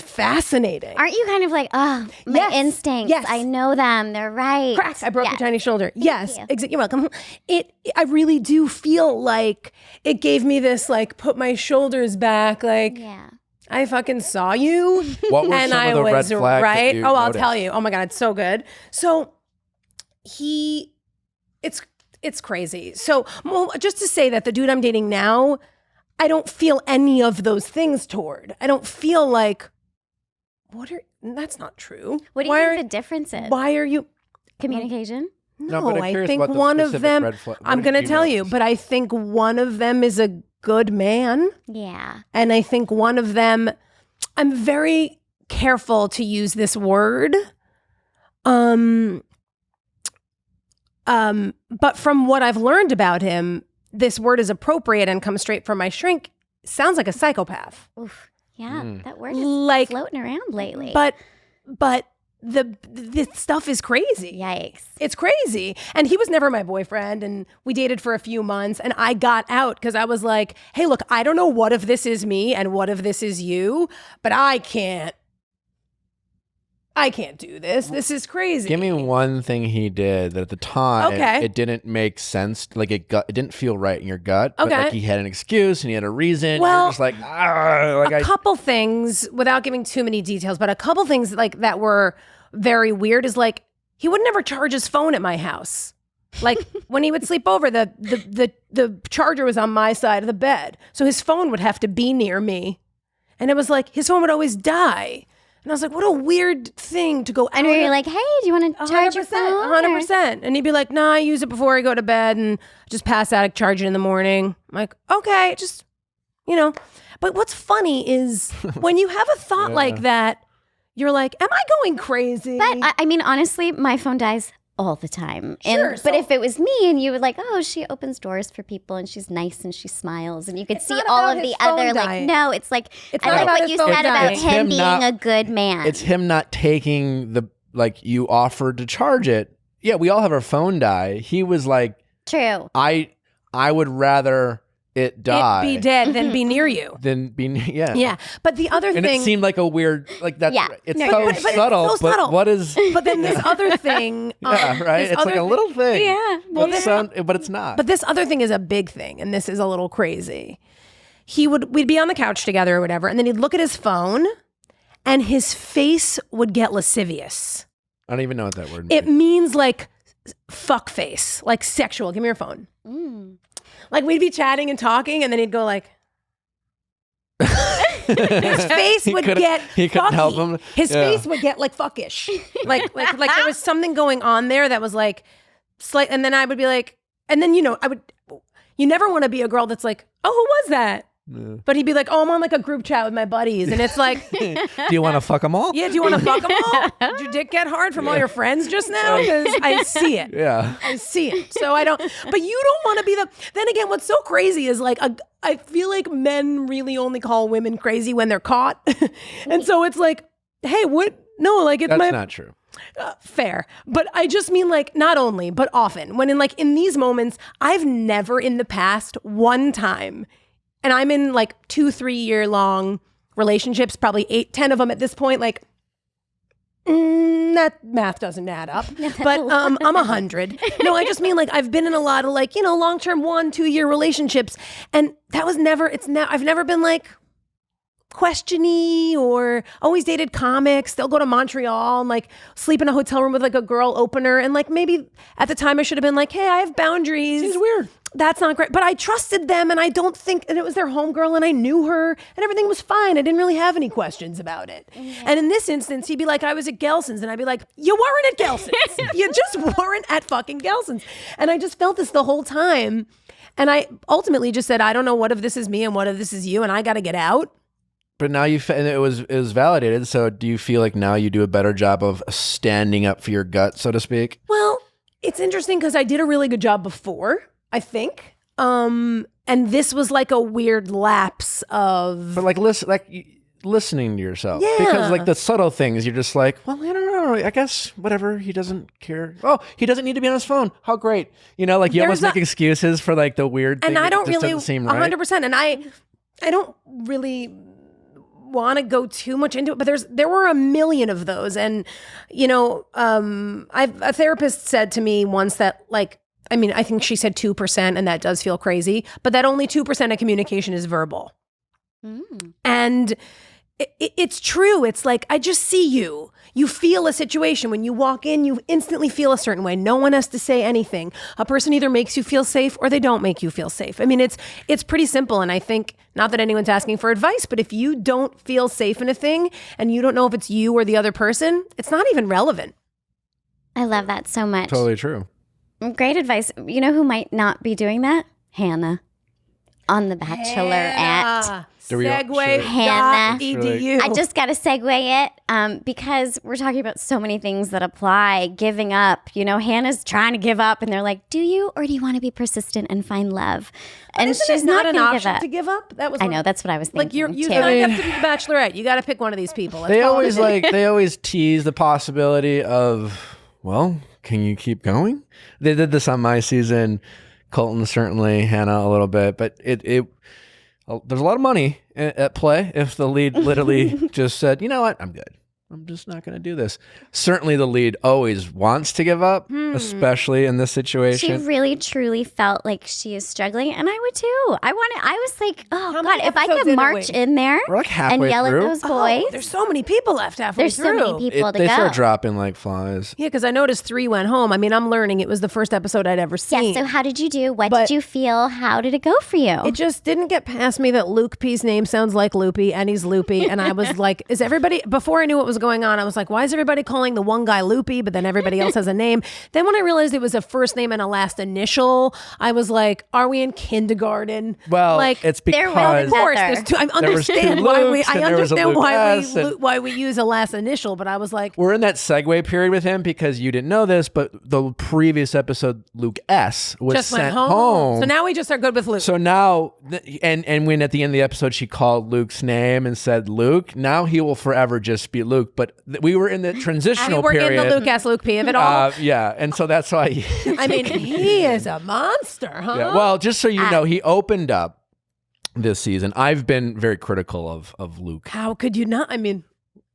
fascinating. Aren't you kind of like, my instincts, Yes. I know them, they're right. Correct. I broke your tiny shoulder. Yes. you. You're welcome. I really do feel like it gave me this, like, put my shoulders back, like, Yeah. I fucking saw you. What were and some I of the red was flags right. that you I'll noticed? tell you. Oh my God, it's so good. So it's crazy. So just to say that the dude I'm dating now, I don't feel any of those things toward. I don't feel like, that's not true. What do you think the difference is? Why are you? Communication? No, No, but I'm I curious think about the one of specific them, red flag. What I'm did going to tell you, notice? but I think one of them is a good man. Yeah. And I think one of them, I'm very careful to use this word. But from what I've learned about him, this word is appropriate and comes straight from my shrink. Sounds like a psychopath. Oof. Yeah, that word is Like, floating around lately. but the stuff is crazy. Yikes. It's crazy. And he was never my boyfriend, and we dated for a few months, and I got out because I was like, hey, look, I don't know what if this is me and what if this is you, but I can't do this. This is crazy. Give me one thing he did that at the time it didn't make sense. Like it didn't feel right in your gut. But like he had an excuse and he had a reason. Well, you're just like, a couple things, without giving too many details, but a couple things like that were very weird is like he would never charge his phone at my house. Like when he would sleep over, the charger was on my side of the bed, so his phone would have to be near me, and it was like his phone would always die. And I was like, what a weird thing to go out. And you're like, hey, do you want to charge your phone? 100%. And he'd be like, nah, I use it before I go to bed and just pass out, charge it in the morning. I'm like, okay, just, But what's funny is when you have a thought like that, you're like, am I going crazy? But I mean, honestly, my phone dies all the time. Sure, But if it was me and you were like, oh, she opens doors for people and she's nice and she smiles and you could see not all about of his the other, phone like, dying. no, it's like, It's I not like about what his you phone said about dying. It's him him being not- a good man. It's him not taking you offered to charge it. Yeah, we all have our phone die. He was like, True. I would rather it die It be dead than be near you. than be, yeah. Yeah. But the other And thing. it seemed like a weird, like that. Yeah. It's No, so you're right. But it's subtle, so subtle. but what is, But then this other thing. yeah, right? this It's other like a thi- little thing. Yeah. But it's not. But this other thing is a big thing, and this is a little crazy. We'd be on the couch together or whatever, and then he'd look at his phone, and his face would get lascivious. I don't even know what that word means. It means like fuck face, like sexual. Give me your phone. Like we'd be chatting and talking, and then he'd go like. His face would get he couldn't fucky. help him. His Yeah. face would get like fuckish. like there was something going on there that was like slight, and then I would be like, and then you never want to be a girl that's like, oh, who was that? Yeah. But he'd be like, oh, I'm on like a group chat with my buddies, and it's like, Do you want to fuck them all? yeah, do you want to fuck them all? Did your dick get hard from all your friends just now? Because I see it. Yeah. I see it. So I don't, but you don't want to be then again, what's so crazy is like, I feel like men really only call women crazy when they're caught. And so it's like, hey, what? No, like it's That's not true. fair. But I just mean like, not only, but often when in these moments, I've never in the past one time, and I'm in like 2-3 year long relationships, probably 8-10 of them at this point, like, that math doesn't add up, but I'm 100. No, I just mean like I've been in a lot of like, long-term 1-2 year relationships, and that was never, I've never been like questiony or always dated comics. They'll go to Montreal and like sleep in a hotel room with like a girl opener, and like maybe at the time I should have been like, hey, I have boundaries. Seems weird. That's not great. But I trusted them, and I don't think, and it was their homegirl, and I knew her, and everything was fine. I didn't really have any questions about it. And in this instance, he'd be like, I was at Gelson's, and I'd be like, you weren't at Gelson's. You just weren't at fucking Gelson's. And I just felt this the whole time. And I ultimately just said, I don't know what if this is me and what if this is you, and I got to get out. But now and it was validated. So do you feel like now you do a better job of standing up for your gut, so to speak? Well, it's interesting because I did a really good job before, I think. And this was like a weird lapse of. But like listening to yourself, Yeah. because like the subtle things, you're just like, well, I don't know. I guess whatever. He doesn't care. Oh, he doesn't need to be on his phone. How great. Like you almost There's make excuses for like the weird thing. And I that don't just really doesn't seem right. 100%. And I don't really want to go too much into it, but there were a million of those. And a therapist said to me once that like, I mean, I think she said 2%, and that does feel crazy, but that only 2% of communication is verbal. And it's true. It's like, I just see you. You feel a situation. When you walk in, you instantly feel a certain way. No one has to say anything. A person either makes you feel safe or they don't make you feel safe. I mean, it's pretty simple. And I think, not that anyone's asking for advice, but if you don't feel safe in a thing and you don't know if it's you or the other person, it's not even relevant. I love that so much. Totally true. Great advice. You know who might not be doing that? Hannah. on The Bachelorette. Segway. Hannah. Edu. I just got to segue it because we're talking about so many things that apply. Giving up. You know, Hannah's trying to give up and they're like, do you or do you want to be persistent and find love? And she's not an option to give up. That was I know, that's what I was thinking. Like you signed up to be the Bachelorette. You got to pick one of these people. They always tease the possibility of, well, can you keep going? They did this on my season. Colton certainly, Hannah a little bit, but there's a lot of money at play if the lead literally just said, you know what, I'm good. I'm just not going to do this. Certainly the lead always wants to give up, especially in this situation. She really, truly felt like she is struggling, and I would too. I was like, oh, God, if I could march in there We're like and halfway yell through. at those boys. There's so many people left halfway through. There's so many people to They go. start dropping like flies. Yeah, because I noticed 3 went home. I mean, I'm learning. It was the first episode I'd ever seen. Yeah, so how did you do? What did you feel? How did it go for you? It just didn't get past me that Luke P's name sounds like Loopy, and he's Loopy. And I was like, is everybody, before I knew what was going on, I was like, why is everybody calling the one guy Loopy, but then everybody else has a name? Then when I realized it was a first name and a last initial, I was like, are we in kindergarten? Well, like, it's because of course, there's two. I understand why we use a last initial, but I was like, we're in that segue period with him because you didn't know this, but the previous episode, Luke S was just sent went home. So now we just are good with Luke. So now, and when at the end of the episode she called Luke's name and said Luke, now he will forever just be Luke. But we were in the transitional we're period. in the Luke S, Luke P of it all. Yeah, and so that's why. I mean, he is a monster, huh? Yeah. Well, just so you know, he opened up this season. I've been very critical of Luke. How could you not? I mean,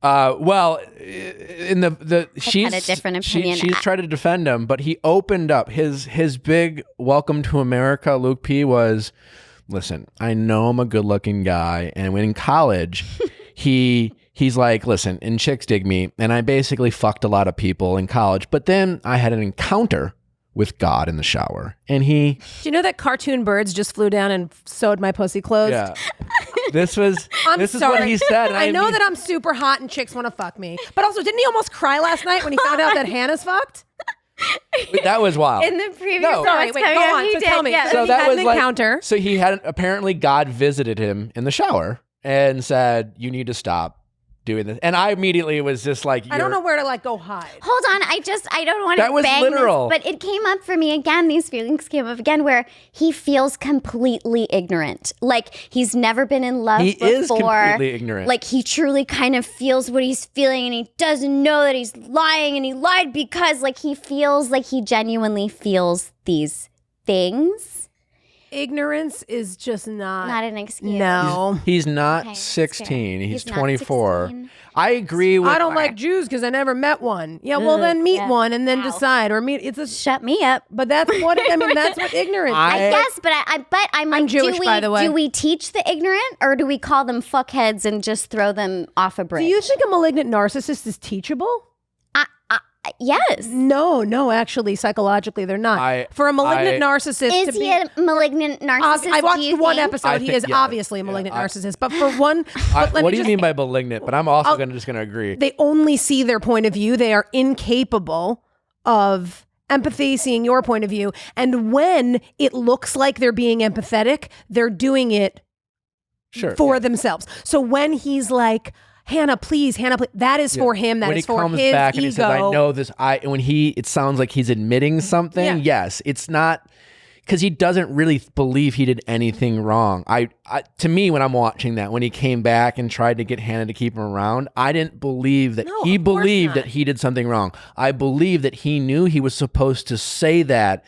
well, in the she's had a different opinion. She's tried to defend him, but he opened up his big welcome to America. Luke P was, listen, I know I'm a good looking guy, and when in college, he's like, listen, and chicks dig me, and I basically fucked a lot of people in college, but then I had an encounter with God in the shower, and do you know that cartoon birds just flew down and sewed my pussy closed? Yeah. This is sorry. what he said. I know that I'm super hot and chicks want to fuck me, but also didn't he almost cry last night when he found out that Hannah's fucked? That was wild. in the previous No. Sorry, wait, go on. So tell me. Yeah. So So he that had was an like, encounter. so he had, apparently God visited him in the shower and said, you need to stop doing this. And I immediately was just like, I don't know where to like go hide. Hold on, I don't want to That was bang literal. this, but it came up for me again. These feelings came up again where he feels completely ignorant. Like he's never been in love He before. is completely ignorant. Like he truly kind of feels what he's feeling and he doesn't know that he's lying and he lied because like he feels like he genuinely feels these things. Ignorance is just Not an excuse. No. He's not Okay, 16. fair. He's He's not 24. 16. I agree with I don't like Jews because I never met one. Yeah, well then meet yeah. one and then Wow. decide or meet. It's a. Shut me up. But that's what that's what ignorance. I- is. Yes, but I'm like, Jewish, by the way. do we teach the ignorant or do we call them fuckheads and just throw them off a bridge? Do you think a malignant narcissist is teachable? Yes. No, actually, psychologically, they're not. For a malignant narcissist Is to he be. a malignant narcissist? I do watched you one think? episode. I He think- is yeah, obviously a malignant yeah, narcissist. But for one, what do you mean by malignant? But I'm also just going to agree. They only see their point of view. They are incapable of empathy, seeing your point of view. And when it looks like they're being empathetic, they're doing it for themselves. So when he's like, Hannah, please, that is for him. That when is he for comes his back ego. and he says, I know this. It sounds like he's admitting something. Yeah. Yes, it's not because he doesn't really believe he did anything wrong. To me, when I'm watching that, when he came back and tried to get Hannah to keep him around, I didn't believe that he believed that he did something wrong. I believe that he knew he was supposed to say that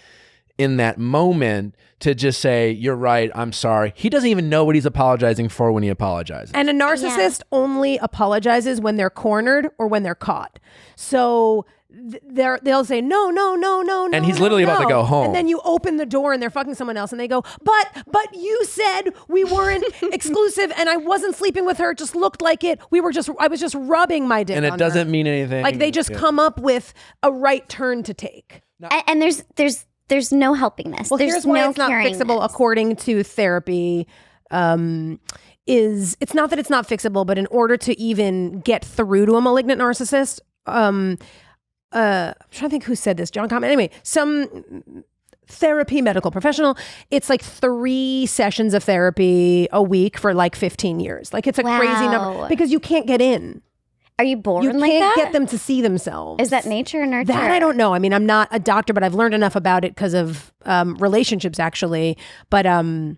in that moment, to just say, you're right, I'm sorry. He doesn't even know what he's apologizing for when he apologizes. And a narcissist only apologizes when they're cornered or when they're caught. So they'll say, no. And he's literally about to go home. And then you open the door and they're fucking someone else and they go, but you said we weren't exclusive and I wasn't sleeping with her. It just looked like it. I was just rubbing my dick and it on doesn't her. mean anything. Like they just come up with a right turn to take. And there's no helping this. Well, there's here's why no it's not curing fixable this. according to therapy. It's not that it's not fixable, but in order to even get through to a malignant narcissist, I'm trying to think who said this. John Comment. Anyway, therapy, medical professional. It's like 3 sessions of therapy a week for like 15 years. Like it's a crazy number because you can't get in. Are you born You like can't that? get them to see themselves. Is that nature or nurture? That I don't know. I mean, I'm not a doctor, but I've learned enough about it because of relationships, actually. But who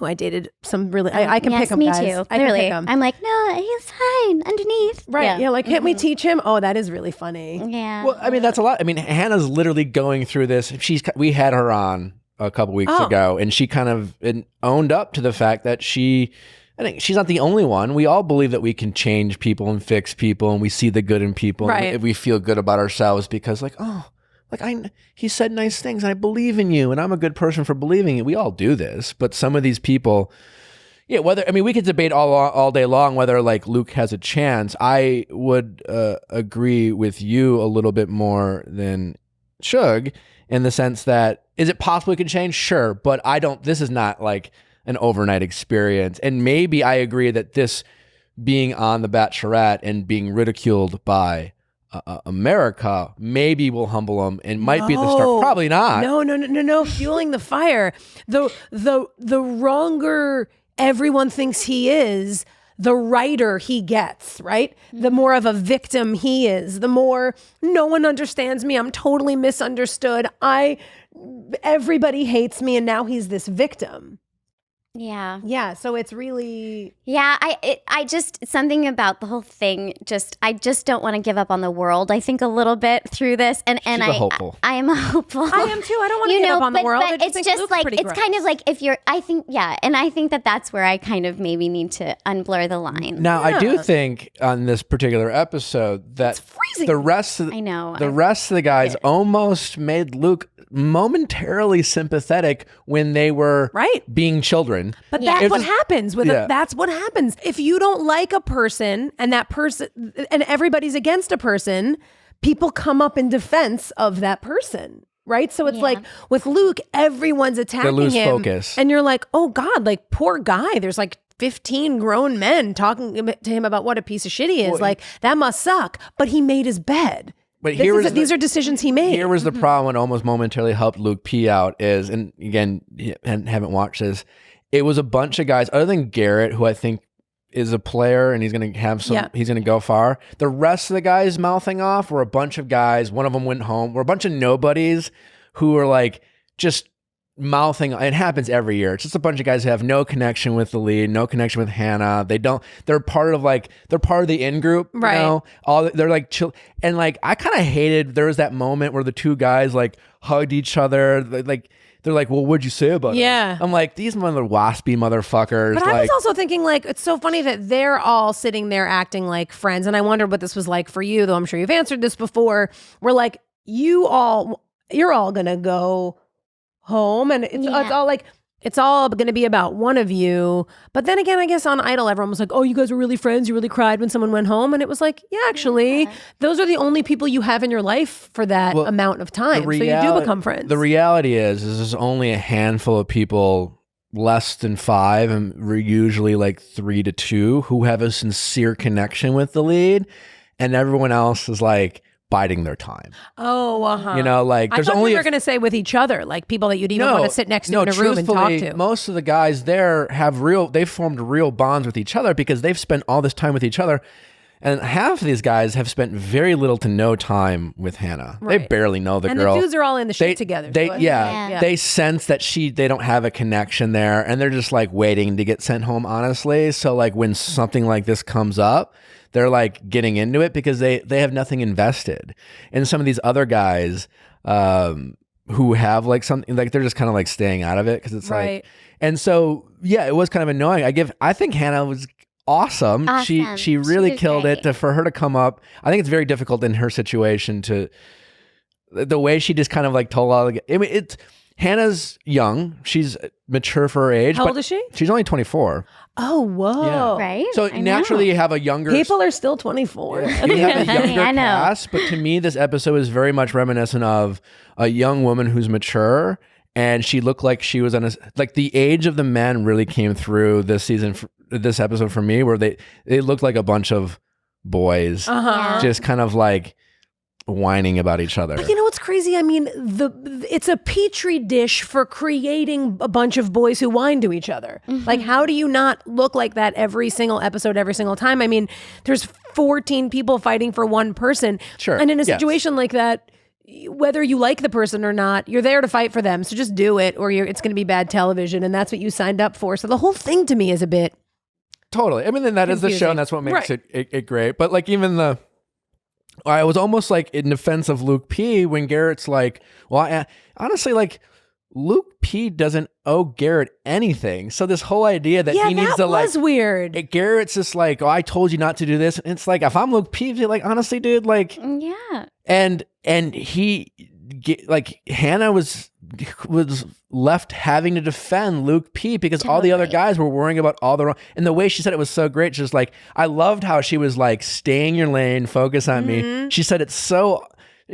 I dated some really, I can yes, pick them, me guys. too. I can Clearly, pick 'em. I'm like, no, he's fine underneath. Right. Yeah. Like, can't we teach him? Oh, that is really funny. Yeah. Well, I mean, that's a lot. I mean, Hannah's literally going through this. We had her on a couple weeks ago, and she kind of owned up to the fact that I think she's not the only one. We all believe that we can change people and fix people, and we see the good in people. Right. And we feel good about ourselves because, like, he said nice things. And I believe in you, and I'm a good person for believing it. We all do this, but some of these people, we could debate all day long whether like Luke has a chance. I would agree with you a little bit more than Sug in the sense that is it possible he can change? Sure, but I don't. This is not like an overnight experience. And maybe I agree that this being on The Bachelorette and being ridiculed by America maybe will humble him and might be the start. Probably not. No. Fueling the fire. The wronger everyone thinks he is, the righter he gets, right? The more of a victim he is, the more no one understands me. I'm totally misunderstood. Everybody hates me, and now he's this victim. Yeah, so it's really I just something about the whole thing. I just don't want to give up on the world. I think a little bit through this, and She's a hopeful. I am a hopeful. I am too. I don't want to give up on the world. But it's just like it's kind of like if you're. I think and I think that's where I kind of maybe need to unblur the line. Now I do think on this particular episode that the rest of the rest of the guys almost made Luke momentarily sympathetic when they were being children. But that's what happens with that's what happens. If you don't like a person and that person and everybody's against a person, people come up in defense of that person. Right. So it's like with Luke, everyone's attacking they lose him. Focus. And you're like, oh God, like poor guy. There's like 15 grown men talking to him about what a piece of shit he is. Like that must suck. But he made his bed. But these are decisions he made. Here was the problem what almost momentarily helped Luke pee out is, and again, and haven't watched this, it was a bunch of guys, other than Garrett, who I think is a player and he's going to have some, he's going to go far. The rest of the guys mouthing off were a bunch of guys, one of them went home, were a bunch of nobodies who were like just mouthing. It happens every year. It's just a bunch of guys who have no connection with the lead, no connection with Hannah. They're part of the in group, right? You know? They're like chill. And like, I kind of hated, there was that moment where the two guys like hugged each other. They're like, well, what'd you say about it? I'm like, these waspy motherfuckers. But I was also thinking, like, it's so funny that they're all sitting there acting like friends. And I wondered what this was like for you, though I'm sure you've answered this before. We're like, you're all going to go home. And it's all like, it's all going to be about one of you. But then again, I guess on Idol, everyone was like, oh, you guys were really friends. You really cried when someone went home. And it was like, actually, those are the only people you have in your life for that amount of time. So you do become friends. The reality is there's only a handful of people, less than 5, and usually like 3 to 2, who have a sincere connection with the lead. And everyone else is like biding their time. Oh, You know, like there's I thought only you were going to say with each other, like people that you'd even want to sit next to in a room and talk to. Most of the guys there they've formed real bonds with each other because they've spent all this time with each other. And half of these guys have spent very little to no time with Hannah. They barely know the girl. And the dudes are all in the shit together. They sense that they don't have a connection there, and they're just like waiting to get sent home, honestly. So like when something like this comes up, they're like getting into it because they have nothing invested. And some of these other guys who have like something, like they're just kind of like staying out of it because it's like, and so it was kind of annoying. I think Hannah was awesome. She really killed it for her to come up. I think it's very difficult in her situation the way she just kind of like told all the, I mean, Hannah's young. She's mature for her age. How old is she? She's only 24. Oh, whoa. Yeah. Right? So naturally you have a younger... People are still 24. You have a younger cast, but to me this episode is very much reminiscent of a young woman who's mature, and she looked like she was like the age of the men really came through this season, this episode for me, where they looked like a bunch of boys, just kind of like whining about each other. But you know what's crazy? I mean, it's a petri dish for creating a bunch of boys who whine to each other. Like, how do you not look like that every single episode, every single time? I mean, there's 14 people fighting for one person. Sure. And in a situation like that, whether you like the person or not, you're there to fight for them. So just do it, or it's going to be bad television, and that's what you signed up for. So the whole thing to me is a bit Totally. I mean, then that is the show, and that's what makes it great. But like, even I was almost like in defense of Luke P when Garrett's like, well, honestly, like, Luke P doesn't owe Garrett anything. So this whole idea that he needs to was weird. Garrett's just like, oh, I told you not to do this. And it's like, if I'm Luke P, like, honestly, dude, like, yeah. And Hannah was left having to defend Luke P because all the other guys were worrying about all the wrong. And the way she said it was so great. Just like, I loved how she was like, stay in your lane, focus on me. She said it's so.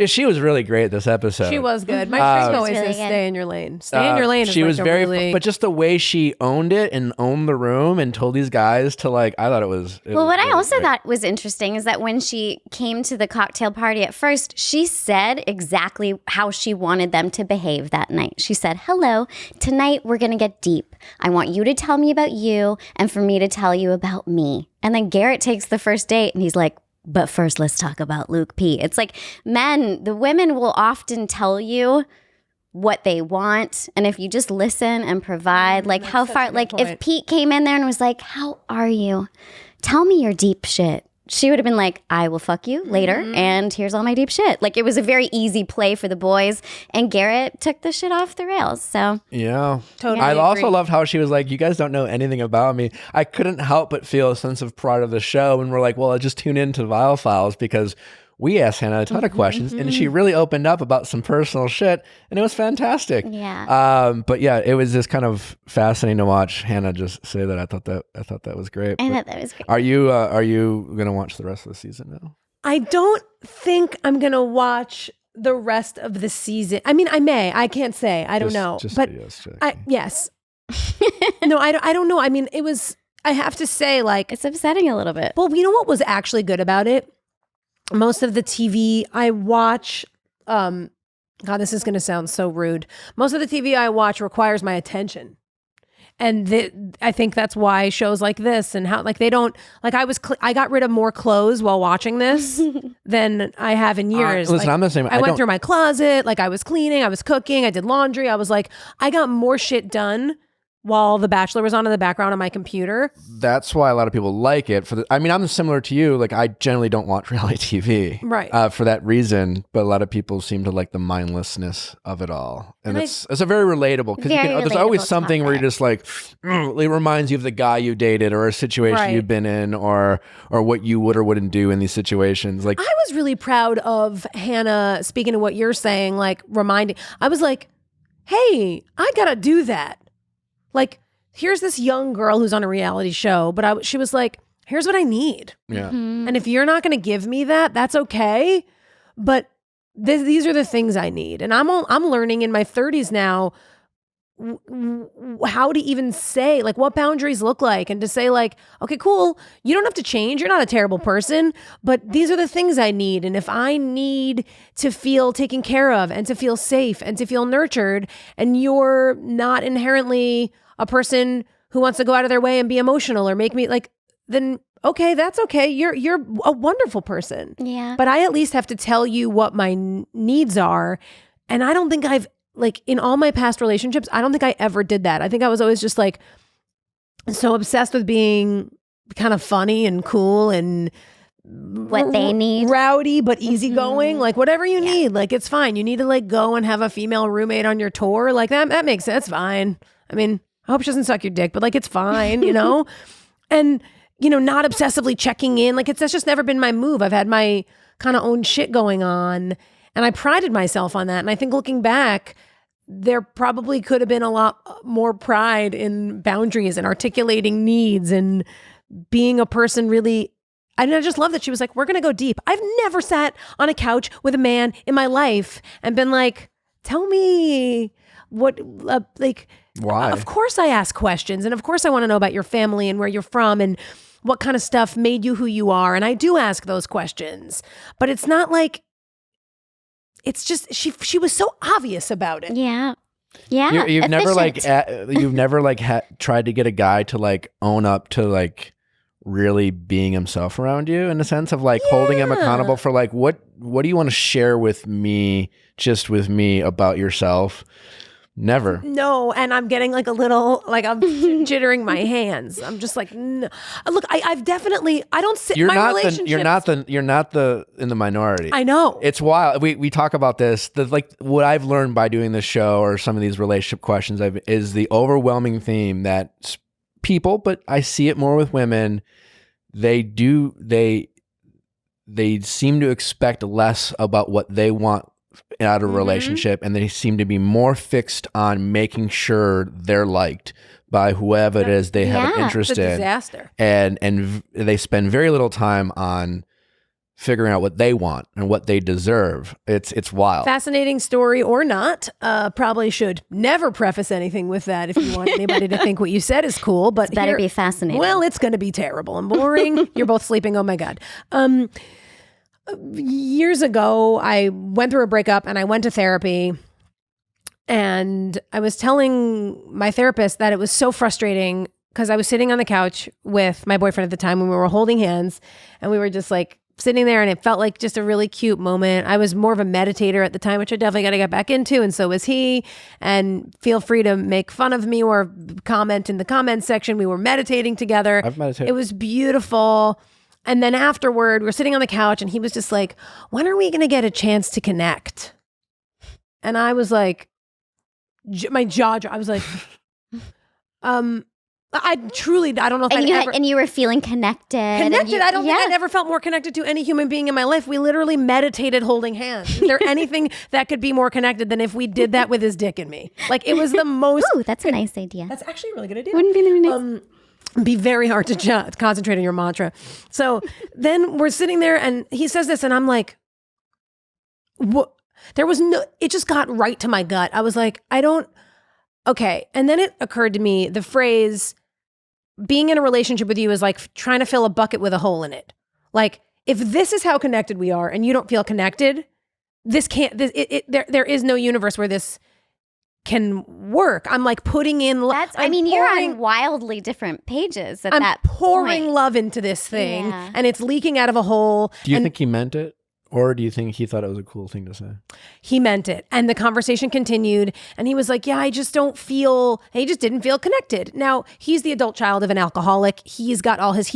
She was really great this episode. She was good. My friend always really says, good. "Stay in your lane. Stay in your lane." She was very, but just the way she owned it and owned the room and told these guys to like, I thought it was. Well, what really I also great. thought was interesting is that when she came to the cocktail party at first, she said exactly how she wanted them to behave that night. She said, "Hello, tonight we're going to get deep. I want you to tell me about you and for me to tell you about me." And then Garrett takes the first date and he's like, "But first, let's talk about Luke P." It's like the women will often tell you what they want. And if you just listen and provide, like how far, like if Pete came in there and was like, "How are you? Tell me your deep shit." She would have been like, "I will fuck you later. And here's all my deep shit." Like, it was a very easy play for the boys. And Garrett took the shit off the rails. So yeah, totally. I also loved how she was like, "You guys don't know anything about me." I couldn't help but feel a sense of pride of the show. And we're like, well, I just tune into Viall Files because we asked Hannah a ton of questions and she really opened up about some personal shit. And it was fantastic. Yeah. But yeah, it was just kind of fascinating to watch Hannah just say that. I thought that was great. I thought that was great. Are you going to watch the rest of the season now? I don't think I'm gonna watch the rest of the season. I mean, I may. I can't say. I don't know. But yes, yes. No, I don't know. I mean, it was. I have to say, like, It's upsetting a little bit. well, you know what was actually good about it? Most of the TV I watch, God, this is going to sound so rude. Most of the TV I watch requires my attention. And I think that's why shows like this and how, like, they don't, like, I got rid of more clothes while watching this than I have in years. Listen, like, I'm the same. I went through my closet, like, I was cleaning, I was cooking, I did laundry. I was like, I got more shit done while The Bachelor was on in the background on my computer. That's why a lot of people like it. I mean, I'm similar to you. Like, I generally don't watch reality TV, Right. For that reason. But a lot of people seem to like the mindlessness of it all, and it's a very relatable because there's always something where you're just like, it reminds you of the guy you dated or a situation you've been in, or what you would or wouldn't do in these situations. Like, I was really proud of Hannah. Speaking of what you're saying, like I was like, hey, I gotta do that. Like, here's this young girl who's on a reality show, but she was like, here's what I need. yeah. And if you're not going to give me that, that's okay. But these are the things I need. And I'm learning in my 30s now how to even say, like, what boundaries look like, and to say, like, okay, cool, you don't have to change. You're not a terrible person, but these are the things I need. And if I need to feel taken care of and to feel safe and to feel nurtured, and you're not inherently a person who wants to go out of their way and be emotional or make me like, then okay, that's okay. You're a wonderful person. Yeah. But I at least have to tell you what my needs are. And I don't think I've, like, in all my past relationships, I don't think I ever did that. I think I was always just like so obsessed with being kind of funny and cool and What they need. rowdy but easygoing, like whatever you need, like it's fine. You need to like go and have a female roommate on your tour, like that makes sense. That's fine. I mean, I hope she doesn't suck your dick, but like it's fine, you know? And you know, not obsessively checking in, like that's just never been my move. I've had my kind of own shit going on, and I prided myself on that. And I think looking back, there probably could have been a lot more pride in boundaries and articulating needs and being a person really. I just love that she was like, we're going to go deep. I've never sat on a couch with a man in my life and been like, tell me what, like, Why? Of course I ask questions. And of course I want to know about your family and where you're from and what kind of stuff made you who you are. And I do ask those questions, but it's not like it's just she was so obvious about it. Yeah. Yeah. You've never like efficient. you've never like tried to get a guy to like own up to like really being himself around you, in the sense of like holding him accountable for like what do you want to share with me, just with me, about yourself? Never. No, and I'm getting like a little like I'm jittering my hands. I'm just like, no. Look, I've definitely I don't sit You're my not relationships. you're not the in the minority. I know. It's wild. We talk about this. Like what I've learned by doing this show, or some of these relationship questions, is the overwhelming theme that people, but I see it more with women. They seem to expect less about what they want out of a relationship, and they seem to be more fixed on making sure they're liked by whoever it is they have an interest it's a in. disaster. And they spend very little time on figuring out what they want and what they deserve. It's wild. Fascinating story or not. Probably should never preface anything with that if you want anybody to think what you said is cool. But Better be fascinating. Well, it's going to be terrible and boring. You're both sleeping. Oh my God. Years ago, I went through a breakup and I went to therapy, and I was telling my therapist that it was so frustrating because I was sitting on the couch with my boyfriend at the time when we were holding hands, and we were just like sitting there, and it felt like just a really cute moment. I was more of a meditator at the time, which I definitely got to get back into, and so was he. And feel free to make fun of me or comment in the comments section. We were meditating together. I've meditated. It was beautiful. And then afterward, we're sitting on the couch, and he was just like, when are we going to get a chance to connect? And I was like, my jaw, I was like, I don't know if and you were feeling connected. Connected. I don't think I never felt more connected to any human being in my life. We literally meditated holding hands. Is there anything that could be more connected than if we did that with his dick and me? Like, it was the most. Ooh, that's a nice idea. That's actually a really good idea. Wouldn't be very nice. Be very hard to concentrate on your mantra. So then we're sitting there, and he says this, and I'm like, what? There was no, it just got right to my gut. I was like, okay. And then it occurred to me, the phrase, being in a relationship with you is like trying to fill a bucket with a hole in it. Like, if this is how connected we are and you don't feel connected, there is no universe where this can work. I'm like putting in you're on wildly different pages at that point. I'm pouring love into this thing, and it's leaking out of a hole. Do you think he meant it? Or do you think he thought it was a cool thing to say? He meant it. And the conversation continued. And he was like, yeah, he just didn't feel connected. Now, he's the adult child of an alcoholic. He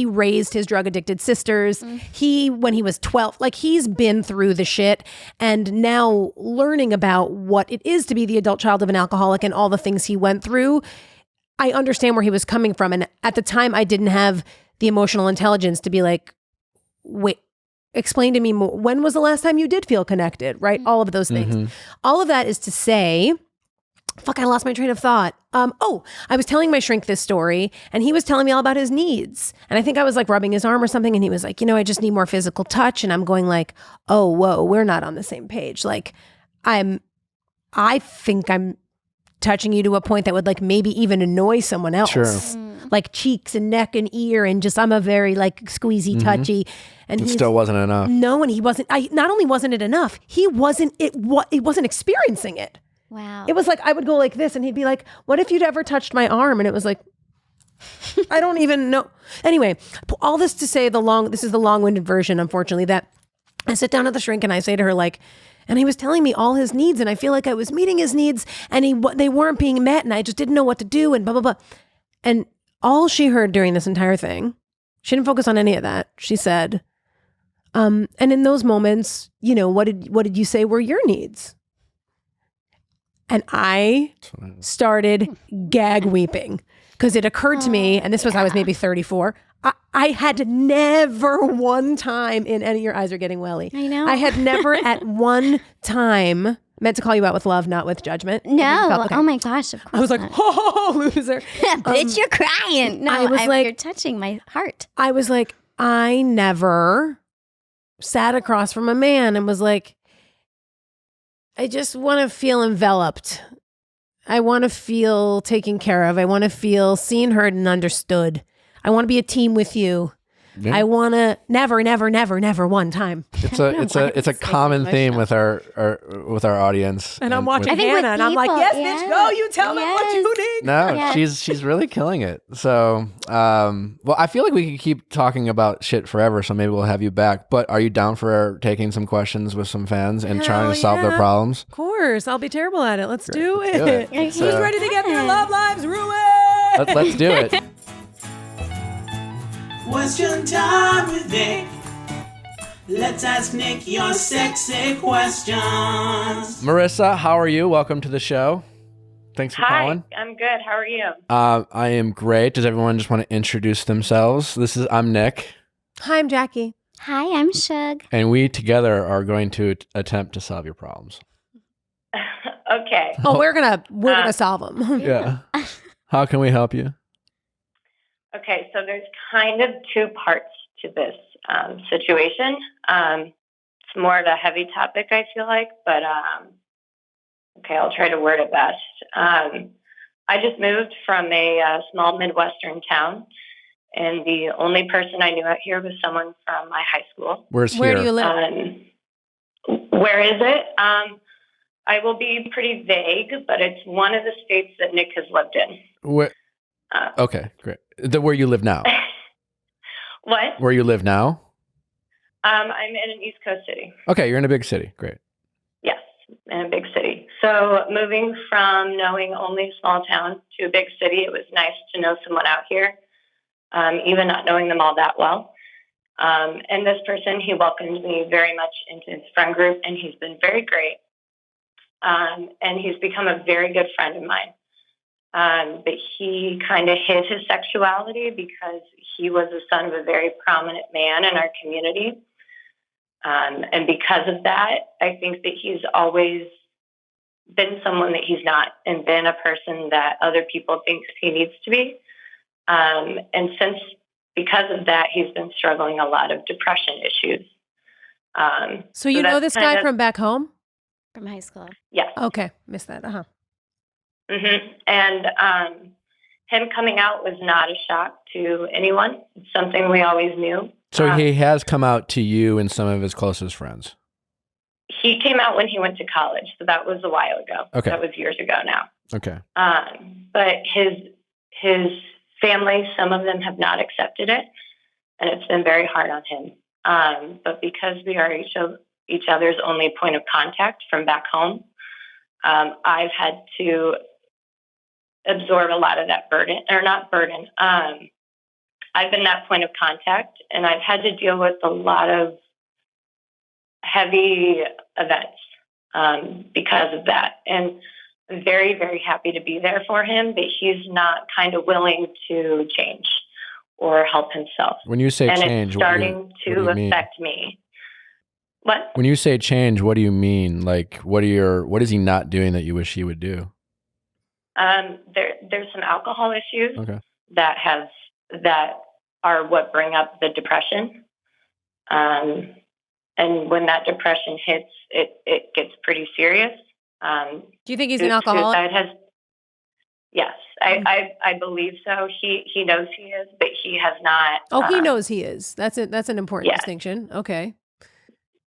raised his drug addicted sisters. When he was 12, like, he's been through the shit. And now learning about what it is to be the adult child of an alcoholic and all the things he went through, I understand where he was coming from. And at the time, I didn't have the emotional intelligence to be like, wait, explain to me more. When was the last time you did feel connected? Right? All of those things. All of that is to say, I lost my train of thought. I was telling my shrink this story, and he was telling me all about his needs. And I think I was like rubbing his arm or something, and he was like, I just need more physical touch. And I'm going like, oh, whoa, we're not on the same page. Like, I think I'm touching you to a point that would like maybe even annoy someone else. Sure. Like cheeks and neck and ear, and just, I'm a very like squeezy, touchy. And it still wasn't enough. No, and he wasn't. Not only wasn't it enough, he wasn't experiencing it. Wow. It was like I would go like this, and he'd be like, "What if you'd ever touched my arm?" And it was like, I don't even know. Anyway, all this to say, this is the long-winded version, unfortunately, that I sit down at the shrink and I say to her like, and he was telling me all his needs, and I feel like I was meeting his needs, and they weren't being met, and I just didn't know what to do, and blah blah blah. And all she heard during this entire thing, she didn't focus on any of that. She said, and in those moments, what did you say were your needs? And I started gag weeping because it occurred to me, and this was, I was maybe 34. I had never one time in any, your eyes are getting welly. I know. I had never at one time meant to call you out with love, not with judgment. No. Oh my gosh. Of course I was like, not. oh, loser. Bitch, you're crying. No, I was like, you're touching my heart. I was like, I never sat across from a man and was like, I just want to feel enveloped. I want to feel taken care of. I want to feel seen, heard, and understood. I want to be a team with you. Yeah. I want to never one time. It's a common theme with our audience. And I'm watching I think with Hannah and I'm like, people, yes, yeah. bitch, go. You tell me what you need. No, Yes. she's really killing it. So, well, I feel like we could keep talking about shit forever. So maybe we'll have you back. But are you down for taking some questions with some fans and trying to solve their yeah. problems? Of course. I'll be terrible at it. Let's do Let's do it. it. Who's ready to get their love lives ruined? Let's do it. Question time with Nick. Let's ask Nick your sexy questions. Marissa, how are you? Welcome to the show. Thanks for calling. Hi, I'm good. How are you? I am great. Does everyone just want to introduce themselves? I'm Nick, Hi, I'm Jackie. Hi, I'm Sug. and we together are going to attempt to solve your problems. Okay. Oh, we're gonna solve them. Yeah. How can we help you? Okay, so there's kind of two parts to this situation. It's more of a heavy topic, I feel like, but okay, I'll try to word it best. I just moved from a small Midwestern town, and the only person I knew out here was someone from my high school. Where's Where here? do you live? Where is it? I will be pretty vague, but it's one of the states that Nick has lived in. Where? Okay, great. Where you live now? What? Where you live now? I'm in an East Coast city. Okay, you're in a big city. Great. Yes, in a big city. So moving from knowing only a small town to a big city, it was nice to know someone out here, even not knowing them all that well. And this person, he welcomed me very much into his friend group, and he's been very great. And he's become a very good friend of mine. But he kind of hid his sexuality because he was the son of a very prominent man in our community. And because of that, I think that he's always been someone that he's not, and been a person that other people think he needs to be. And because of that, he's been struggling a lot of depression issues. So you know that's this kind guy of- from back home? From high school. Yes. Okay, missed that. And him coming out was not a shock to anyone. It's something we always knew. So he has come out to you and some of his closest friends. He came out when he went to college, so that was a while ago. Okay. That was years ago now. Okay. But his family, some of them have not accepted it, and it's been very hard on him. But because we are each other's only point of contact from back home, I've had to absorb a lot of that burden, or not burden. I've been that point of contact, and I've had to deal with a lot of heavy events because of that. And I'm very, very happy to be there for him, but he's not kind of willing to change or help himself. When you say and change, it's starting what do you mean? affect me. What? When you say change, what do you mean? Like, what is he not doing that you wish he would do? There's some alcohol issues Okay. that are what bring up the depression. And when that depression hits, it gets pretty serious. Do you think he's an alcoholic? Yes, I believe so. He knows he is, but he has not. Oh, he knows he is. That's an important Yeah. distinction. Okay.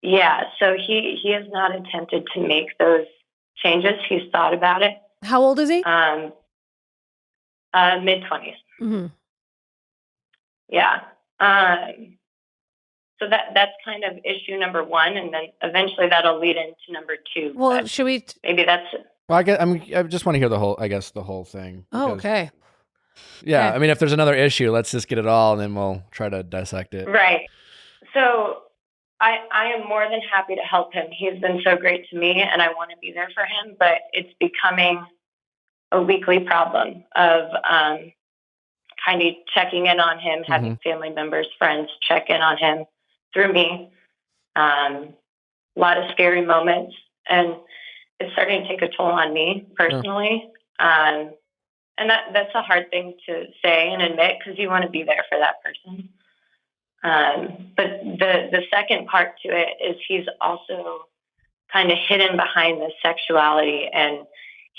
Yeah, so he has not attempted to make those changes. He's thought about it. How old is he? Mid-20s. Mm-hmm. Yeah. So that's kind of issue number one, and then eventually that'll lead into number two. Well, but should we? maybe that's it. Well, I just want to hear the whole thing. Oh, because- okay. Yeah. Okay. I mean, if there's another issue, let's just get it all and then we'll try to dissect it. Right. So I am more than happy to help him. He's been so great to me, and I want to be there for him, but it's becoming a weekly problem of kind of checking in on him, having family members, friends check in on him through me. A lot of scary moments, and it's starting to take a toll on me personally. And that's a hard thing to say and admit, because you want to be there for that person. But the second part to it is he's also kind of hidden behind the sexuality, and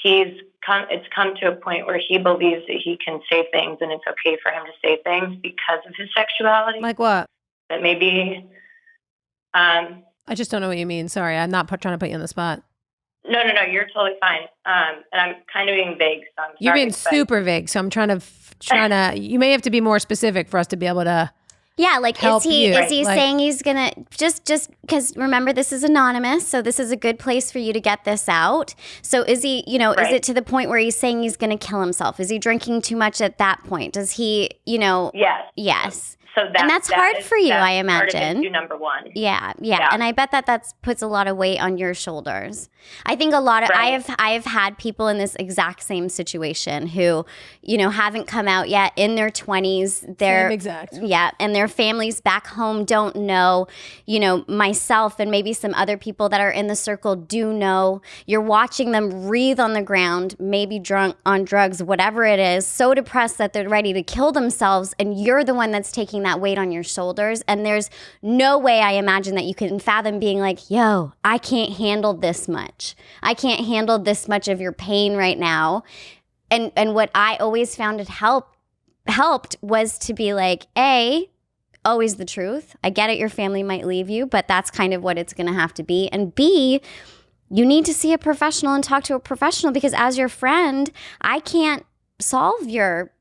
it's come to a point where he believes that he can say things and it's okay for him to say things because of his sexuality. Like what? That maybe. I just don't know what you mean. Sorry, I'm not trying to put you on the spot. No, you're totally fine. And I'm kind of being vague, so I'm sorry. You're being super vague, so I'm trying to. You may have to be more specific for us to be able to. Yeah, like help is he you. saying he's gonna just because remember this is anonymous, so this is a good place for you to get this out. So is he, is it to the point where he's saying he's gonna kill himself? Is he drinking too much at that point? Does he, Yes. So that's hard for you, I imagine. Part of issue number one. Yeah. And I bet that puts a lot of weight on your shoulders. I think a lot of I have had people in this exact same situation who, haven't come out yet in their 20s. They're same exact. Yeah, and their families back home don't know. Myself and maybe some other people that are in the circle do know. You're watching them wreathe on the ground, maybe drunk on drugs, whatever it is, so depressed that they're ready to kill themselves, and you're the one that's taking that weight on your shoulders. And there's no way I imagine that you can fathom being like, yo, I can't handle this much. I can't handle this much of your pain right now. And what I always found it helped was to be like, A, always the truth. I get it, your family might leave you, but that's kind of what it's going to have to be. And B, you need to see a professional and talk to a professional, because as your friend, I can't solve your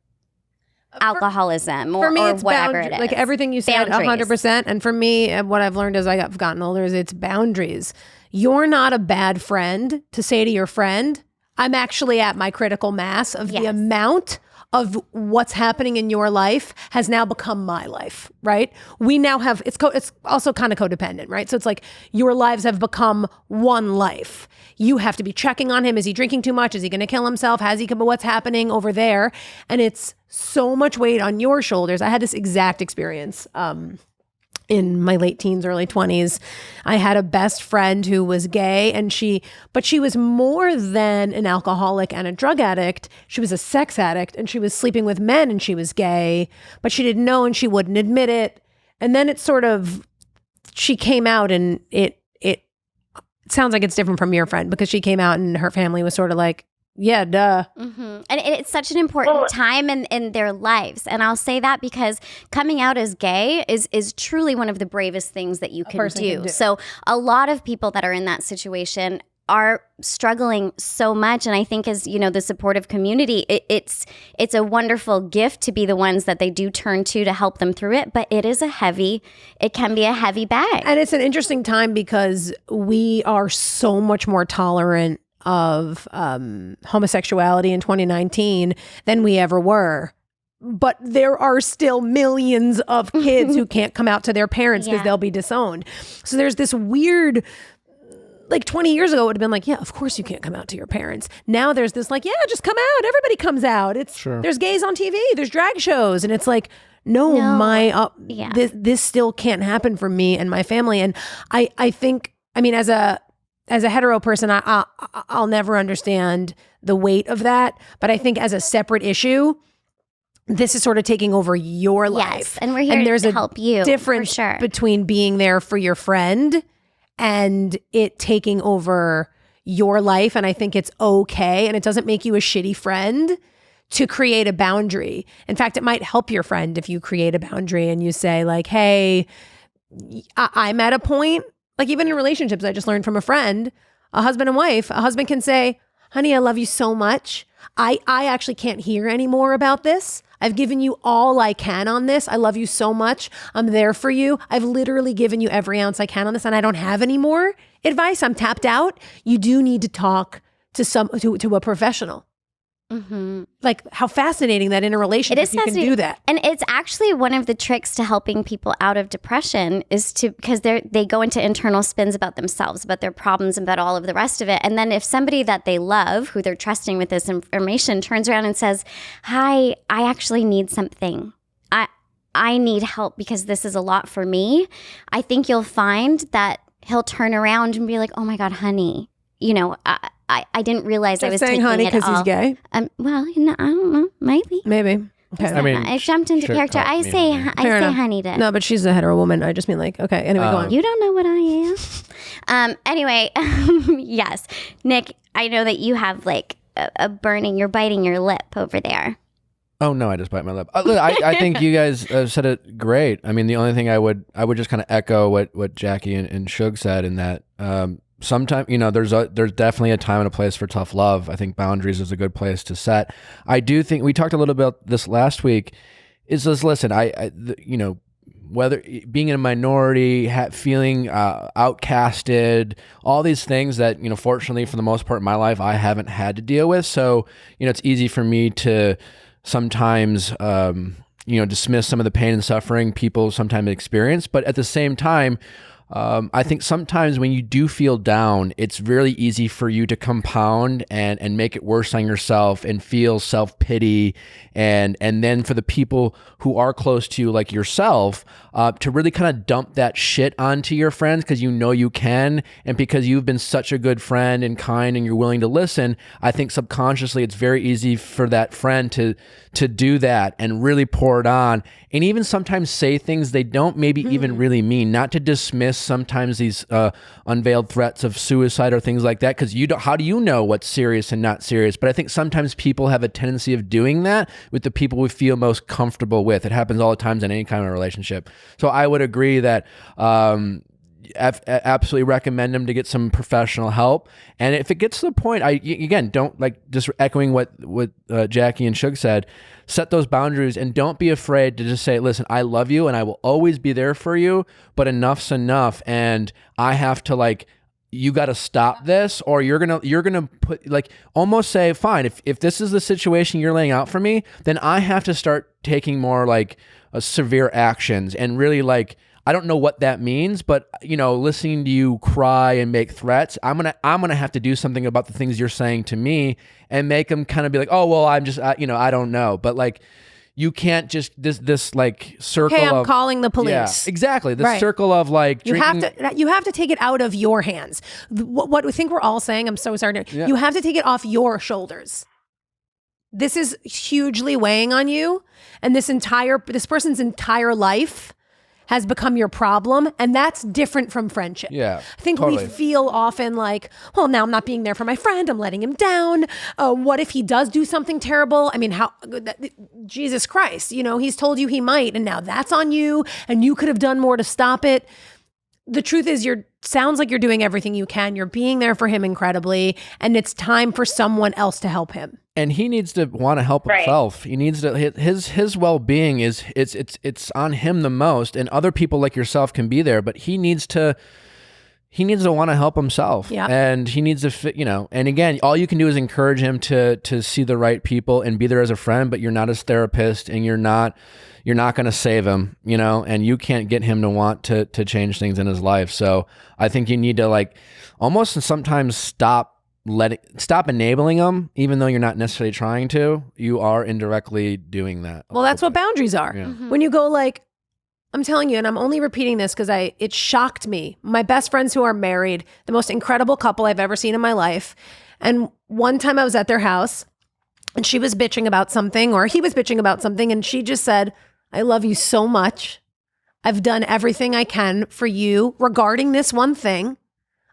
alcoholism or whatever it is. Like everything you said, Boundaries. 100%. And for me, what I've learned as I've gotten older is it's boundaries. You're not a bad friend to say to your friend, I'm actually at my critical mass of the amount of what's happening in your life has now become my life, right? We now have, it's also kind of codependent, right? So it's like your lives have become one life. You have to be checking on him. Is he drinking too much? Is he going to kill himself? Has he come? What's happening over there? And it's so much weight on your shoulders. I had this exact experience in my late teens, early 20s. I had a best friend who was gay, but she was more than an alcoholic and a drug addict. She was a sex addict, and she was sleeping with men, and she was gay, but she didn't know and she wouldn't admit it. And then she came out, and it sounds like it's different from your friend, because she came out and her family was sort of like, yeah, duh. Mm-hmm. And it's such an important time in their lives. And I'll say that because coming out as gay is truly one of the bravest things that you can do. So a lot of people that are in that situation are struggling so much. And I think as, the supportive community, it's a wonderful gift to be the ones that they do turn to help them through it. But it can be a heavy bag. And it's an interesting time because we are so much more tolerant of homosexuality in 2019 than we ever were. But there are still millions of kids who can't come out to their parents because they'll be disowned. So there's this weird, like 20 years ago, it would have been like, yeah, of course you can't come out to your parents. Now there's this like, yeah, just come out. Everybody comes out. There's gays on TV. There's drag shows. And it's like, this still can't happen for me and my family. And I think, as a hetero person, I'll never understand the weight of that. But I think as a separate issue, this is sort of taking over your life. Yes, and we're here to help you. There's a difference between being there for your friend and it taking over your life. And I think it's okay. And it doesn't make you a shitty friend to create a boundary. In fact, it might help your friend if you create a boundary and you say like, hey, I'm at a point. Like even in relationships, I just learned from a friend, a husband and wife, a husband can say, honey, I love you so much. I actually can't hear anymore about this. I've given you all I can on this. I love you so much. I'm there for you. I've literally given you every ounce I can on this and I don't have any more advice. I'm tapped out. You do need to talk to a professional. Mm-hmm. Like how fascinating that in a relationship you can do that. And it's actually one of the tricks to helping people out of depression is because they go into internal spins about themselves, about their problems, about all of the rest of it. And then if somebody that they love, who they're trusting with this information, turns around and says, hi, I actually need something. I need help because this is a lot for me. I think you'll find that he'll turn around and be like, oh my God, honey, I didn't realize I was saying taking honey it because all. He's gay. Well, I don't know. Maybe. Okay. I jumped into character. I say honey to. No, but she's a hetero woman. I just mean like, okay. Anyway, go on. You don't know what I am. Anyway, yes, Nick. I know that you have like a burning, you're biting your lip over there. Oh no, I just bite my lip. I think you guys said it great. I mean, the only thing I would just kind of echo what Jackie and Sug said in that sometimes, you know, there's definitely a time and a place for tough love. I think boundaries is a good place to set. I do think we talked a little about this last week. Is this, listen, you know, whether being in a minority, feeling outcasted, all these things that, you know, fortunately for the most part in my life, I haven't had to deal with. So, you know, it's easy for me to sometimes, you know, dismiss some of the pain and suffering people sometimes experience. But at the same time, I think sometimes when you do feel down, it's really easy for you to compound and make it worse on yourself and feel self-pity. And then for the people who are close to you, like yourself, to really kind of dump that shit onto your friends because you know you can. And because you've been such a good friend and kind and you're willing to listen, I think subconsciously it's very easy for that friend to do that and really pour it on. And even sometimes say things they don't maybe even really mean, not to dismiss sometimes these unveiled threats of suicide or things like that, because how do you know what's serious and not serious? But I think sometimes people have a tendency of doing that with the people we feel most comfortable with. It happens all the times in any kind of relationship. So I would agree that absolutely recommend them to get some professional help. And if it gets to the point, again, don't, like, just echoing what Jackie and Sug said, set those boundaries and don't be afraid to just say, listen, I love you and I will always be there for you, but enough's enough. And I have to, like, you got to stop this, or you're going to put, like, almost say, fine, if this is the situation you're laying out for me, then I have to start taking more, like, severe actions. And really, like, I don't know what that means, but, you know, listening to you cry and make threats, I'm gonna have to do something about the things you're saying to me and make them kind of be like, oh, well, I'm just, you know, I don't know. But, like, you can't just this like circle. Okay, I'm calling the police. Yeah, exactly. The circle of, like, you have to take it out of your hands. What we think we're all saying, I'm so sorry. You have to take it off your shoulders. This is hugely weighing on you, and this person's entire life has become your problem, and that's different from friendship. Yeah, I think we feel often like, well, now I'm not being there for my friend, I'm letting him down. What if he does do something terrible? I mean, Jesus Christ, you know, he's told you he might, and now that's on you, and you could have done more to stop it. The truth is, sounds like you're doing everything you can. You're being there for him incredibly, and it's time for someone else to help him. And he needs to want to help himself. He needs to, his well-being is, it's on him the most, and other people like yourself can be there, but he needs to want to help himself. Yeah. And he needs to, you know, and again, all you can do is encourage him to see the right people and be there as a friend, but you're not his therapist, and you're not going to save him, you know, and you can't get him to want to change things in his life. So I think you need to, like, almost sometimes stop enabling them, even though you're not necessarily trying to. You are indirectly doing that. Well, that's what boundaries are. Yeah. When you go, like, I'm telling you, and I'm only repeating this because it shocked me. My best friends who are married, the most incredible couple I've ever seen in my life. And one time I was at their house and she was bitching about something, or he was bitching about something, and she just said, I love you so much. I've done everything I can for you regarding this one thing.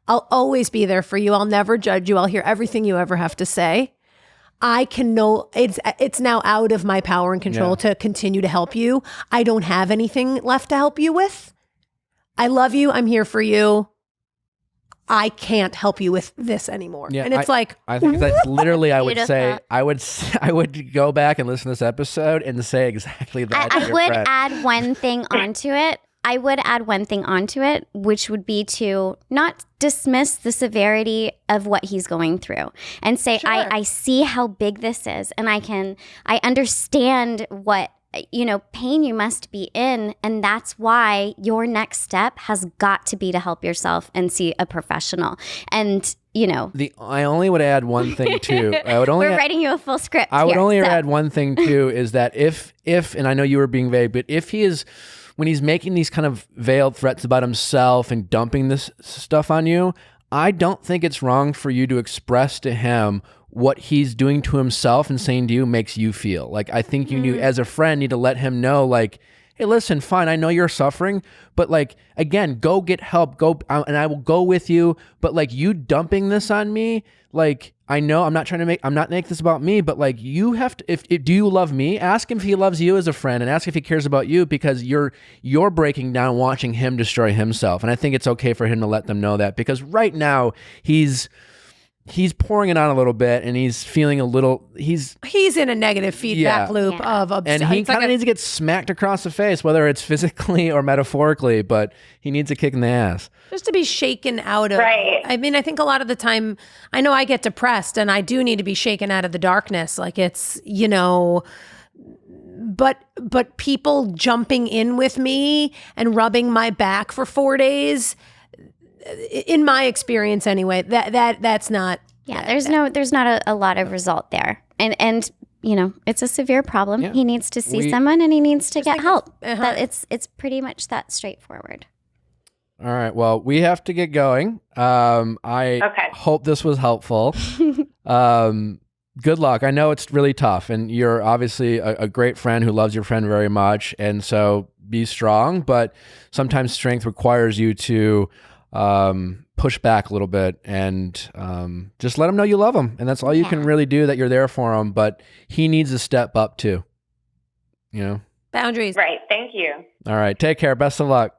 I'll always be there for you. I'll never judge you. I'll hear everything you ever have to say. I can know it's now out of my power and control to continue to help you. I don't have anything left to help you with. I love you. I'm here for you. I can't help you with this anymore. Yeah, and it's I think that's literally, I would say, I would go back and listen to this episode and say exactly that. I would add one thing onto it. Which would be to not dismiss the severity of what he's going through and say, sure. I see how big this is, and I understand what, you know, pain you must be in, and that's why your next step has got to be to help yourself and see a professional. And, you know, I only would add one thing too. We're writing you a full script. I would only add one thing too, is that if, and I know you were being vague, but if he is, when he's making these kind of veiled threats about himself and dumping this stuff on you, I don't think it's wrong for you to express to him what he's doing to himself and saying to you makes you feel. Like, I think you as a friend, need to let him know, like, hey, listen, fine, I know you're suffering, but like, again, go get help, and I will go with you. But like, you dumping this on me, like, I know I'm not make this about me, but like, you have to, if do you love me? Ask him if he loves you as a friend, and ask if he cares about you, because you're breaking down watching him destroy himself. And I think it's okay for him to let them know that, because right now he's pouring it on a little bit, and he's feeling a little, he's in a negative feedback loop of and he kind of needs to get smacked across the face, whether it's physically or metaphorically, but he needs a kick in the ass. Just to be shaken out of. Right. I mean, I think a lot of the time, I know I get depressed and I do need to be shaken out of the darkness. Like it's, but people jumping in with me and rubbing my back for 4 days, in my experience anyway, that's not. Yeah, there's not a lot of result there. And it's a severe problem. Yeah. He needs to see someone, and he needs to get help. Uh-huh. It's pretty much that straightforward. All right. Well, we have to get going. I hope this was helpful. Good luck. I know it's really tough, and you're obviously a great friend who loves your friend very much. And so be strong, but sometimes strength requires you to push back a little bit, and just let him know you love him. And that's all you can really do, that you're there for him, but he needs to step up too. Boundaries. Right. Thank you. All right. Take care. Best of luck.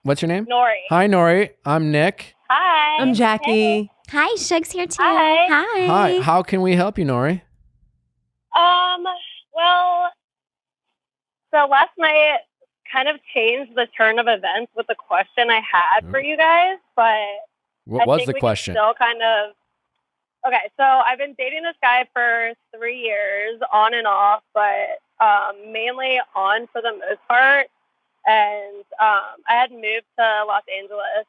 What's your name? Nori. Hi, Nori. I'm Nick. Hi. I'm Jackie. Hi, Shug's here too. Hi. Hi. Hi. How can we help you, Nori? Well, so last night kind of changed the turn of events with the question I had for you guys, but What was the question? Still kind of. Okay, so I've been dating this guy for 3 years, on and off, but mainly on for the most part. And I had moved to Los Angeles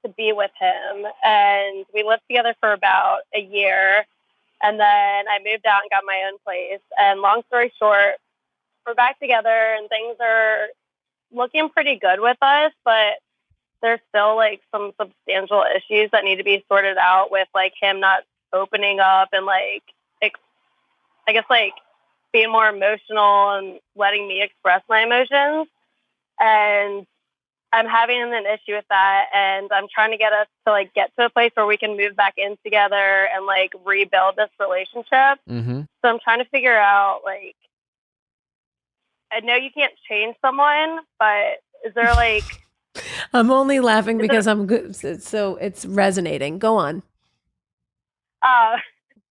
to be with him, and we lived together for about a year. And then I moved out and got my own place. And long story short, we're back together, and things are looking pretty good with us, but there's still like some substantial issues that need to be sorted out with like him not opening up and like I guess like being more emotional and letting me express my emotions. And I'm having an issue with that, and I'm trying to get us to like get to a place where we can move back in together and like rebuild this relationship. Mm-hmm. So I'm trying to figure out, like, I know you can't change someone, but is there like I'm only laughing because I'm good. So it's resonating. Go on.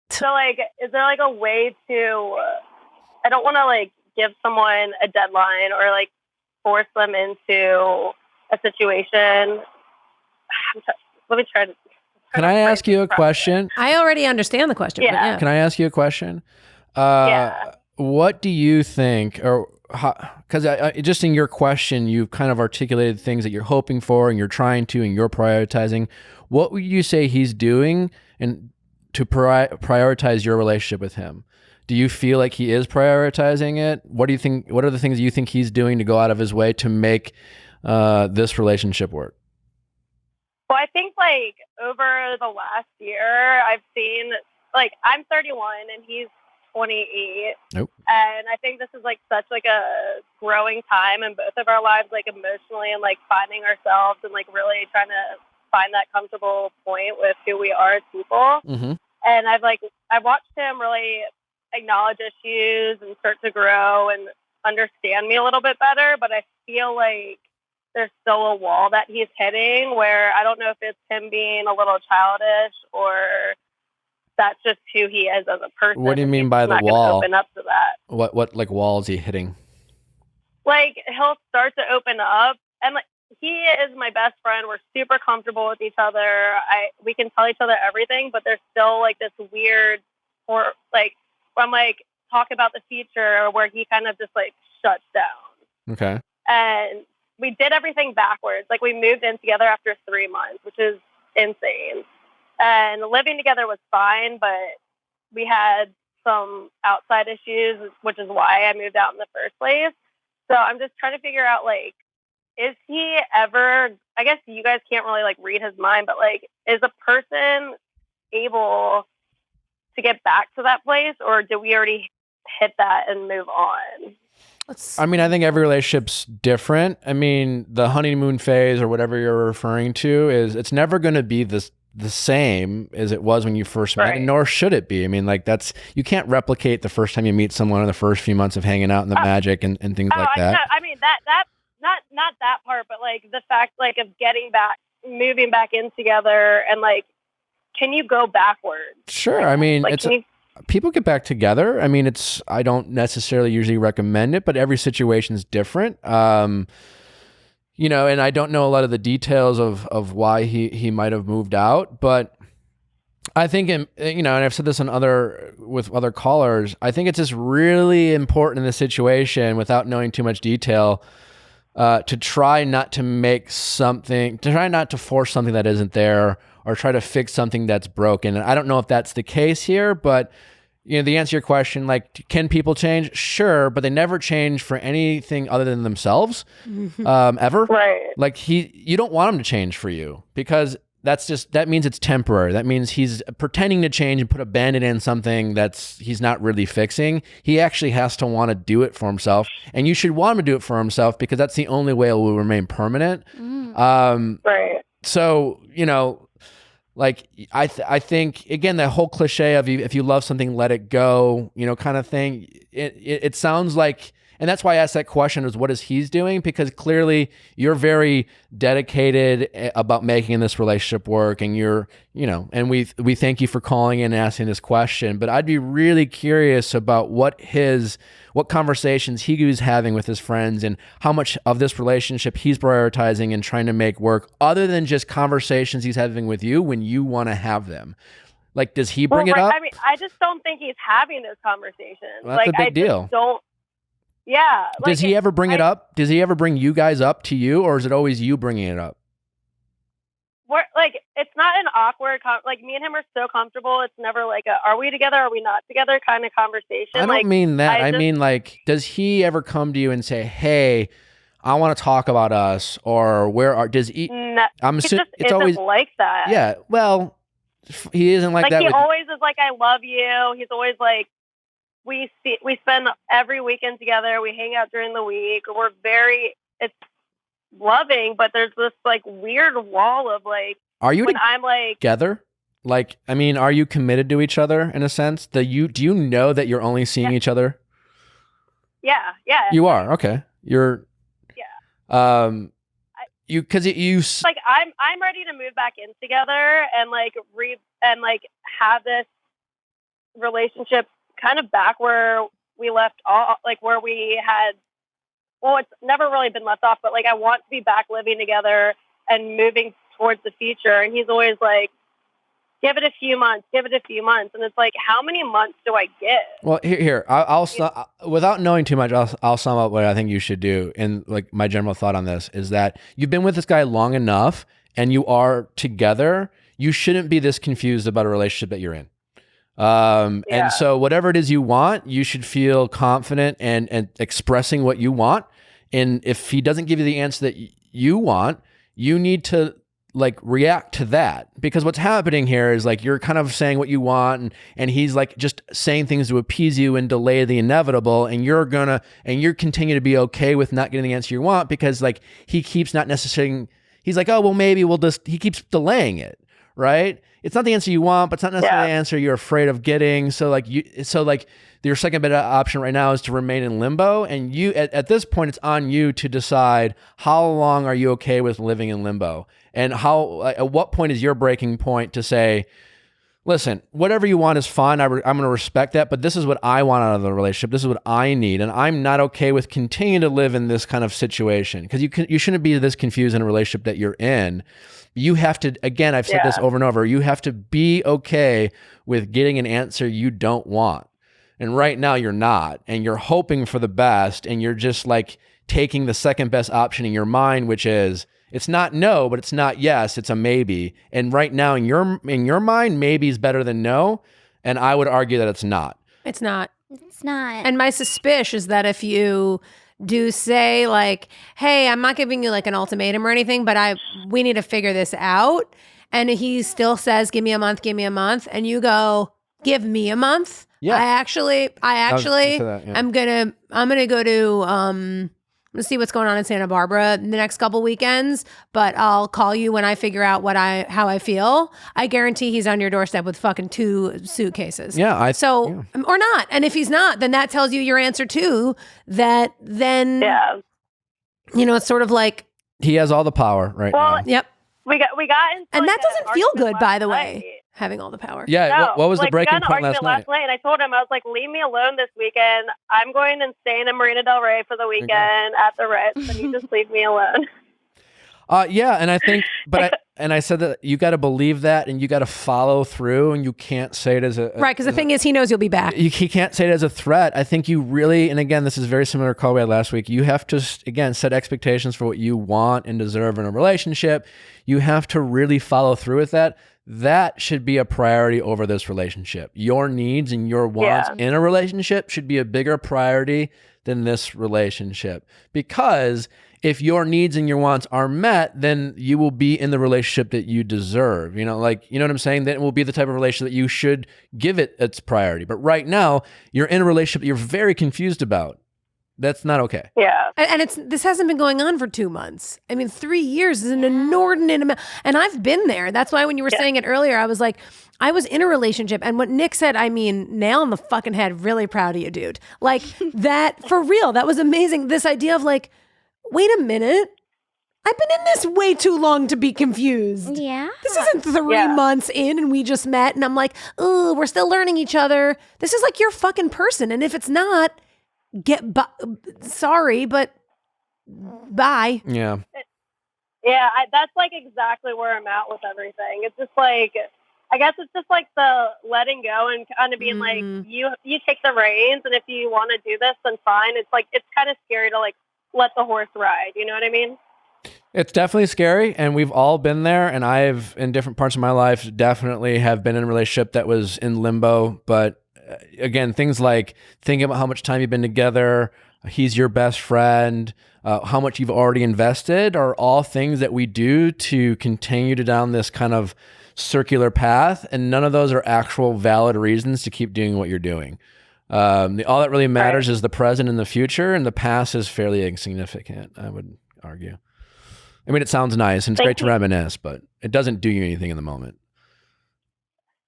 so like, is there like a way to, I don't want to like give someone a deadline or like force them into a situation. Let me try to. Can I ask you a question? I already understand the question. Yeah. But yeah. Can I ask you a question? Yeah. What do you think, or because just in your question, you've kind of articulated things that you're hoping for and you're trying to and you're prioritizing. What would you say he's doing and to prioritize your relationship with him? Do you feel like he is prioritizing it? What do you think? What are the things you think he's doing to go out of his way to make this relationship work? Well, I think like over the last year, I've seen like I'm 31 and he's 28. Nope. And I think this is like such like a growing time in both of our lives, like emotionally and like finding ourselves and like really trying to find that comfortable point with who we are as people. Mm-hmm. And I've watched him really acknowledge issues and start to grow and understand me a little bit better. But I feel like there's still a wall that he's hitting where I don't know if it's him being a little childish or that's just who he is as a person. What do you mean by the not gonna wall? open up to that. What like wall is he hitting? Like he'll start to open up, and like he is my best friend. We're super comfortable with each other. We can tell each other everything, but there's still like this weird, or like where I'm like talk about the future, where he kind of just like shuts down. Okay. And we did everything backwards. Like we moved in together after 3 months, which is insane. And living together was fine, but we had some outside issues, which is why I moved out in the first place. So I'm just trying to figure out, like, is he ever, I guess you guys can't really, like, read his mind, but, like, is a person able to get back to that place, or did we already hit that and move on? I mean, I think every relationship's different. I mean, the honeymoon phase or whatever you're referring to it's never going to be the same as it was when you first met, and nor should it be. I mean, like you can't replicate the first time you meet someone in the first few months of hanging out and the magic and things like that. I mean, that not that part, but like the fact like of moving back in together and like, can you go backwards? Sure. I mean, like, people get back together. I mean, I don't necessarily usually recommend it, but every situation is different. You know, and I don't know a lot of the details of why he might have moved out, but I think, you know, and I've said this with other callers, I think it's just really important in this situation, without knowing too much detail, to try not to force something that isn't there, or try to fix something that's broken. And I don't know if that's the case here, but you know, the answer to your question, like, can people change? Sure, but they never change for anything other than themselves, ever. Right. Like you don't want him to change for you, because that means it's temporary. That means he's pretending to change and put a Band-Aid in something he's not really fixing. He actually has to want to do it for himself, and you should want him to do it for himself, because that's the only way it will remain permanent. Right. So, you know, like I think, again, that whole cliche of if you love something, let it go, you know, kind of thing. It sounds like, and that's why I asked that question, is what is he's doing? Because clearly you're very dedicated about making this relationship work, and you're, you know, and we thank you for calling in and asking this question, but I'd be really curious about what conversations he was having with his friends, and how much of this relationship he's prioritizing and trying to make work, other than just conversations he's having with you when you want to have them. Like, does he bring it up? I mean, I just don't think he's having those conversations. Well, that's a big deal. Yeah. Does he ever bring it up? Does he ever bring you guys up to you, or is it always you bringing it up? We're like, it's not an awkward, like me and him are so comfortable. It's never like are we together? Are we not together? Kind of conversation. I don't mean that. I mean, like, does he ever come to you and say, "Hey, I want to talk about us," or does he? No, I'm assuming it's always like that. Yeah. Well, he isn't like that. He always is like, "I love you." He's always like, we spend every weekend together. We hang out during the week. It's loving, but there's this like weird wall of like, I'm like together? Like, I mean, are you committed to each other in a sense? Do you know that you're only seeing each other? Yeah. You are. Okay. You're because you like, I'm ready to move back in together and like have this relationship kind of back where we left off, like where we had, well, it's never really been left off, but like I want to be back living together and moving towards the future. And he's always like, give it a few months. And it's like, how many months do I get? Well, here, I'll without knowing too much, I'll sum up what I think you should do. And like, my general thought on this is that you've been with this guy long enough and you are together. You shouldn't be this confused about a relationship that you're in. And so whatever it is you want, you should feel confident and expressing what you want. And if he doesn't give you the answer that you want, you need to like react to that, because what's happening here is like, you're kind of saying what you want, and he's like just saying things to appease you and delay the inevitable. And you're continue to be okay with not getting the answer you want, because like he keeps not necessarily, he's like, oh, well, maybe he keeps delaying it. Right. It's not the answer you want, but it's not necessarily the answer you're afraid of getting. So your second better option right now is to remain in limbo. And you, at this point, it's on you to decide how long are you okay with living in limbo, and at what point is your breaking point to say, listen, whatever you want is fine. I'm going to respect that, but this is what I want out of the relationship. This is what I need. And I'm not okay with continuing to live in this kind of situation, because you shouldn't be this confused in a relationship that you're in. You have to, again, I've said this over and over, you have to be okay with getting an answer you don't want. And right now you're not, and you're hoping for the best, and you're just like taking the second best option in your mind, which is, it's not no, but it's not yes, it's a maybe. And right now in your mind, maybe is better than no. And I would argue that it's not. It's not. It's not. And my suspicion is that if you do say like, hey, I'm not giving you like an ultimatum or anything, but we need to figure this out. And he still says, give me a month. And you go, give me a month. Yeah. I actually I'm gonna go to I'm gonna see what's going on in Santa Barbara the next couple weekends, but I'll call you when I figure out how I feel. I guarantee he's on your doorstep with fucking 2 suitcases. Yeah, or not. And if he's not, then that tells you your answer too. That then it's sort of like he has all the power right now. Yep. We got into And that an doesn't feel argument good, by the last way, night. having all the power. Yeah, No, what was the we breaking got in an point last argument night? and I told him, I was like, leave me alone this weekend. I'm going and staying in Marina Del Rey for the weekend at the Ritz, and you just leave me alone. Yeah, and I think, I said that you got to believe that, and you got to follow through, and you can't say it as a Right, because the thing is, he knows you'll be back. He can't say it as a threat. I think you really, and again, this is very similar to call we had last week. You have to, again, set expectations for what you want and deserve in a relationship. You have to really follow through with that. That should be a priority over this relationship. Your needs and your wants in a relationship should be a bigger priority than this relationship. Because if your needs and your wants are met, then you will be in the relationship that you deserve. You know what I'm saying? Then it will be the type of relationship that you should give it its priority. But right now, you're in a relationship that you're very confused about. That's not okay. Yeah. And this hasn't been going on for 2 months. I mean, 3 years is an inordinate amount. And I've been there. That's why when you were saying it earlier, I was like, I was in a relationship. And what Nick said, I mean, nail on the fucking head. Really proud of you, dude. Like that, for real. That was amazing. This idea of like, wait a minute. I've been in this way too long to be confused. Yeah. This isn't 3 months in and we just met and I'm like, oh, we're still learning each other. This is like your fucking person. And if it's not, sorry, but bye. Yeah. Yeah, that's like exactly where I'm at with everything. It's just like, I guess it's just like the letting go and kind of being like, you take the reins, and if you want to do this, then fine. It's like, it's kind of scary to like let the horse ride. You know what I mean? It's definitely scary, and we've all been there, and I've, in different parts of my life, definitely have been in a relationship that was in limbo. But again, things like thinking about how much time you've been together, he's your best friend, how much you've already invested, are all things that we do to continue to down this kind of circular path, and none of those are actual valid reasons to keep doing what you're doing. All that really matters is the present and the future, and the past is fairly insignificant, I would argue. I mean, it sounds nice and it's great to reminisce, but it doesn't do you anything in the moment.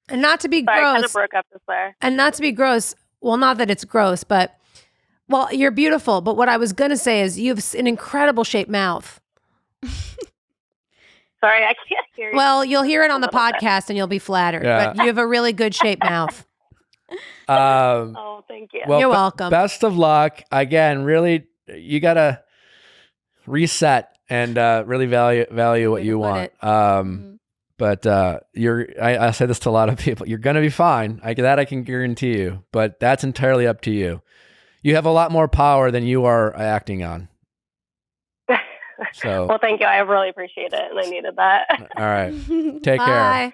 And not to be Sorry, gross. I kind of broke up just there. And not to be gross. Well, not that it's gross, but well, you're beautiful. But what I was going to say is you have an incredible shaped mouth. Sorry, I can't hear you. Well, you'll hear it on the podcast and you'll be flattered. Yeah. But you have a really good shaped mouth. Oh, thank you. Well, You're welcome. Best of luck. Again, really, you got to reset and really value what you want. But I say this to a lot of people. You're going to be fine. I can guarantee you. But that's entirely up to you. You have a lot more power than you are acting on. So, well, thank you. I really appreciate it, and I needed that. All right. Take care. Bye.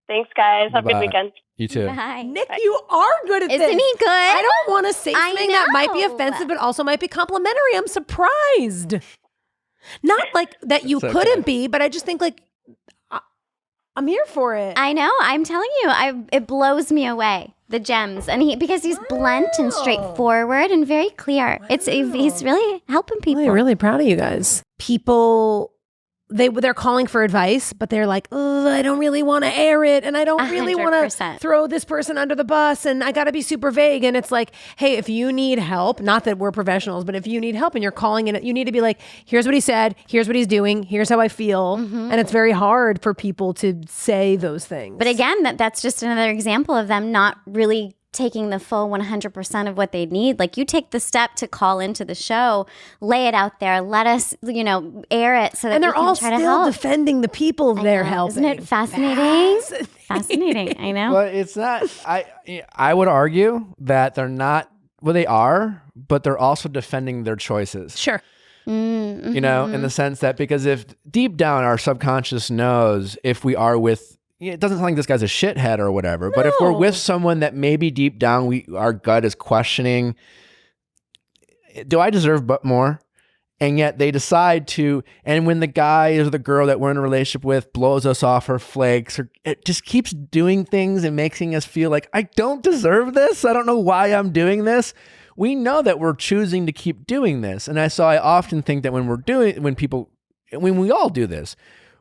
Thanks, guys. Have a Bye-bye. good weekend. You too. Bye. Nick, you are good at this. Isn't he good? I don't want to say I something that might be know. offensive, but also might be complimentary. I'm surprised. Not like that you It's okay. couldn't be, but I just think like I'm here for it. I know. I'm telling you, it blows me away. The gems, and because he's blunt and straightforward and very clear. He's really helping people. I'm really proud of you guys. People, they're calling for advice, but they're like, oh, I don't really want to air it, and I don't really want 100%. to throw this person under the bus, and I got to be super vague. And it's like, hey, if you need help, not that we're professionals, but if you need help and you're calling in, you need to be like, here's what he said, here's what he's doing, here's how I feel. And it's very hard for people to say those things. But again, that's just another example of them not really taking the full 100% of what they need. Like, you take the step to call into the show, lay it out there, let us, air it so that and they're we can all try to still help. defending the people they're helping. Isn't it fascinating? Fascinating. I know. Well, it's not. I would argue that they're not. Well, they are, but they're also defending their choices. Sure. You know, in the sense that because if deep down our subconscious knows if we are with. It doesn't sound like this guy's a shithead or whatever, but if we're with someone that maybe deep down our gut is questioning, do I deserve more? And yet they decide to, and when the guy or the girl that we're in a relationship with blows us off or flakes, or it just keeps doing things and making us feel like, I don't deserve this. I don't know why I'm doing this. We know that we're choosing to keep doing this. And I often think that when we all do this,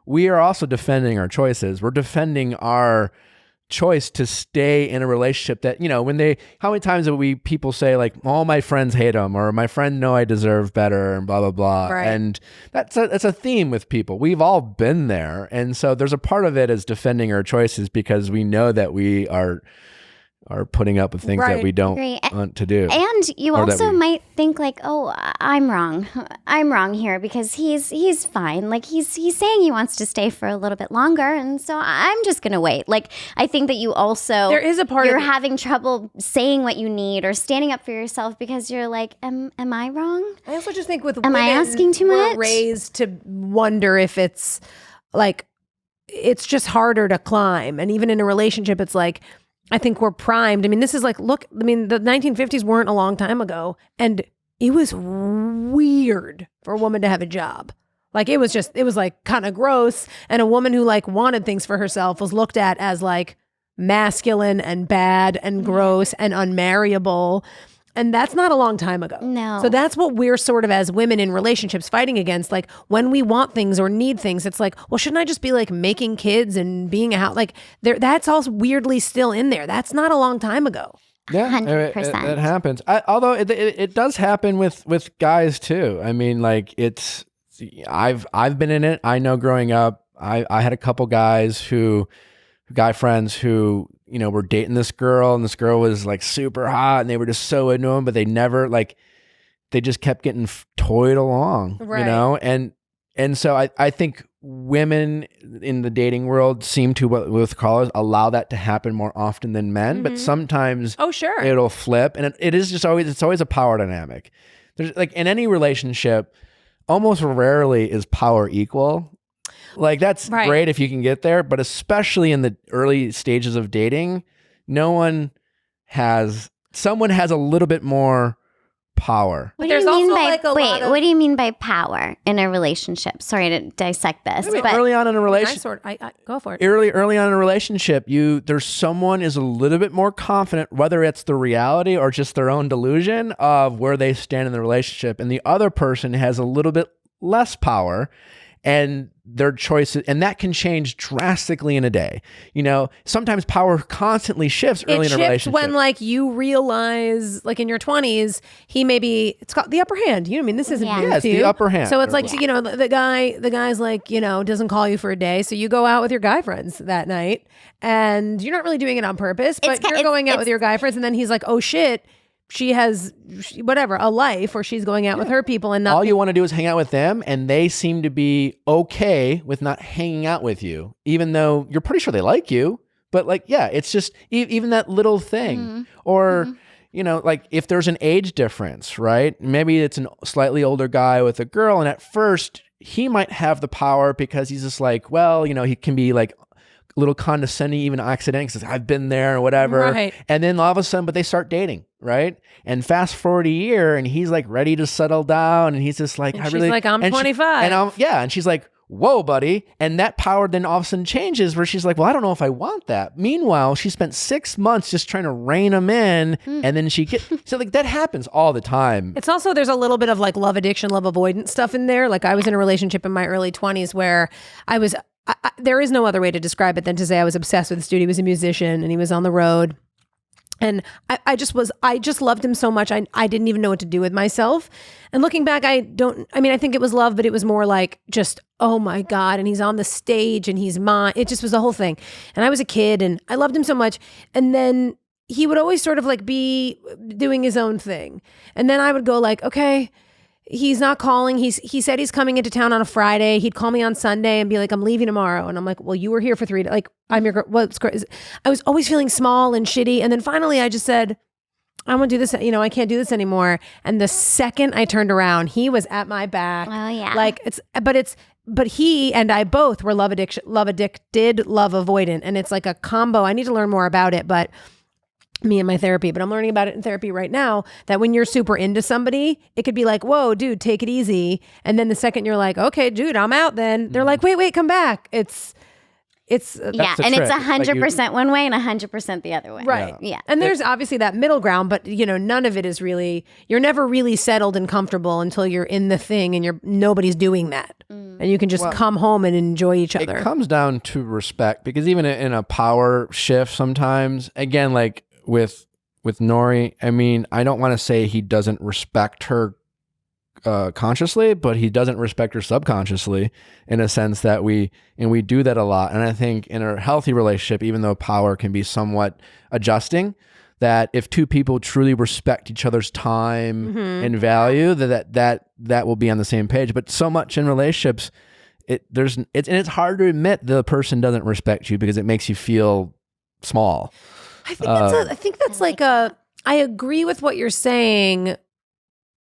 we are also defending our choices. We're defending our choice to stay in a relationship that, how many times have people say like, all my friends hate him, or my friend know I deserve better, and blah, blah, blah. Right. And that's a theme with people. We've all been there. And so there's a part of it as defending our choices because we know that we are putting up with things that we don't want to do. And you also might think like, oh, I'm wrong here because he's fine. Like he's saying he wants to stay for a little bit longer, and so I'm just gonna wait. Like I think that you also there is a part you're having trouble saying what you need or standing up for yourself because you're like, am I wrong? I also just think with am women, I asking too we're much? raised to wonder if it's like it's just harder to climb, and even in a relationship, it's like. I think we're primed. I mean, this is like, look, I mean, the 1950s weren't a long time ago, and it was weird for a woman to have a job. Like, it was like kind of gross. And a woman who like wanted things for herself was looked at as like masculine and bad and gross and unmarriable. And that's not a long time ago. No. So that's what we're sort of as women in relationships fighting against. Like when we want things or need things, it's like, well, shouldn't I just be like making kids and being a house? Like that's all weirdly still in there. That's not a long time ago. Yeah, 100%. It happens. Although it does happen with guys too. I mean, like I've been in it. I know growing up, I had a couple guy friends who, were dating this girl, and this girl was like super hot, and they were just so into him, but they never they just kept getting toyed along, right. And so I think women in the dating world seem to, with callers, allow that to happen more often than men, but sometimes it'll flip, and it's always a power dynamic. There's like in any relationship, almost rarely is power equal. Like that's great if you can get there, but especially in the early stages of dating, someone has a little bit more power. What do you mean by power in a relationship? Sorry to dissect this. But early on in a relationship, go for it. Early on in a relationship, there's someone is a little bit more confident, whether it's the reality or just their own delusion of where they stand in the relationship, and the other person has a little bit less power. And their choices, and that can change drastically in a day. Sometimes power constantly shifts early in a relationship. When like you realize, like in your 20s, it's got the upper hand. This isn't new it's the upper hand. So it's like, the guy's like, doesn't call you for a day. So you go out with your guy friends that night, and you're not really doing it on purpose, but you're going out with your guy friends, and then he's like, oh shit. She has a life where she's going out with her people, and all you want to do is hang out with them, and they seem to be okay with not hanging out with you, even though you're pretty sure they like you. But it's just even that little thing, or like if there's an age difference, right? Maybe it's a slightly older guy with a girl, and at first he might have the power because he's just like, well, he can be like a little condescending, even accidentally, because I've been there or whatever. Right. And then all of a sudden, but they start dating, right? And fast forward a year, and he's like ready to settle down, and he's just like, she's like, I'm 25. And she's like, whoa, buddy. And that power then all of a sudden changes where she's like, well, I don't know if I want that. Meanwhile, she spent 6 months just trying to rein him in, and then so that happens all the time. It's also, there's a little bit of like love addiction, love avoidance stuff in there. Like I was in a relationship in my early 20s where there is no other way to describe it than to say I was obsessed with this dude. He was a musician and he was on the road. And I just loved him so much. I didn't even know what to do with myself. And looking back, I think it was love, but it was more like just, oh my God. And he's on the stage and he's mine. It just was the whole thing. And I was a kid and I loved him so much. And then he would always sort of like be doing his own thing. And then I would go like, okay, he's not calling. He said he's coming into town on a Friday. He'd call me on Sunday and be like, I'm leaving tomorrow. And I'm like, well, you were here for 3 days. Like, I'm your girl. What's crazy? I was always feeling small and shitty. And then finally I just said, I won't do this. I can't do this anymore. And the second I turned around, he was at my back. Oh yeah. But he and I both were love addicted, love avoidant. And it's like a combo. I need to learn more about it, but me and my therapy, but I'm learning about it in therapy right now, that when you're super into somebody, it could be like, whoa, dude, take it easy. And then the second you're like, okay, dude, I'm out then. They're like, wait, come back. It's yeah, and it's 100% one way and 100% the other way. right. Yeah. And there's obviously that middle ground, but none of it is really, you're never really settled and comfortable until you're in the thing and nobody's doing that. And you can just come home and enjoy each other. It comes down to respect, because even in a power shift sometimes, again, like with Nori, I mean, I don't want to say he doesn't respect her consciously, but he doesn't respect her subconsciously, in a sense that we do that a lot. And I think in a healthy relationship, even though power can be somewhat adjusting, that if two people truly respect each other's time and value, that will be on the same page. But so much in relationships, it's hard to admit the person doesn't respect you, because it makes you feel small. I think that's like I agree with what you're saying,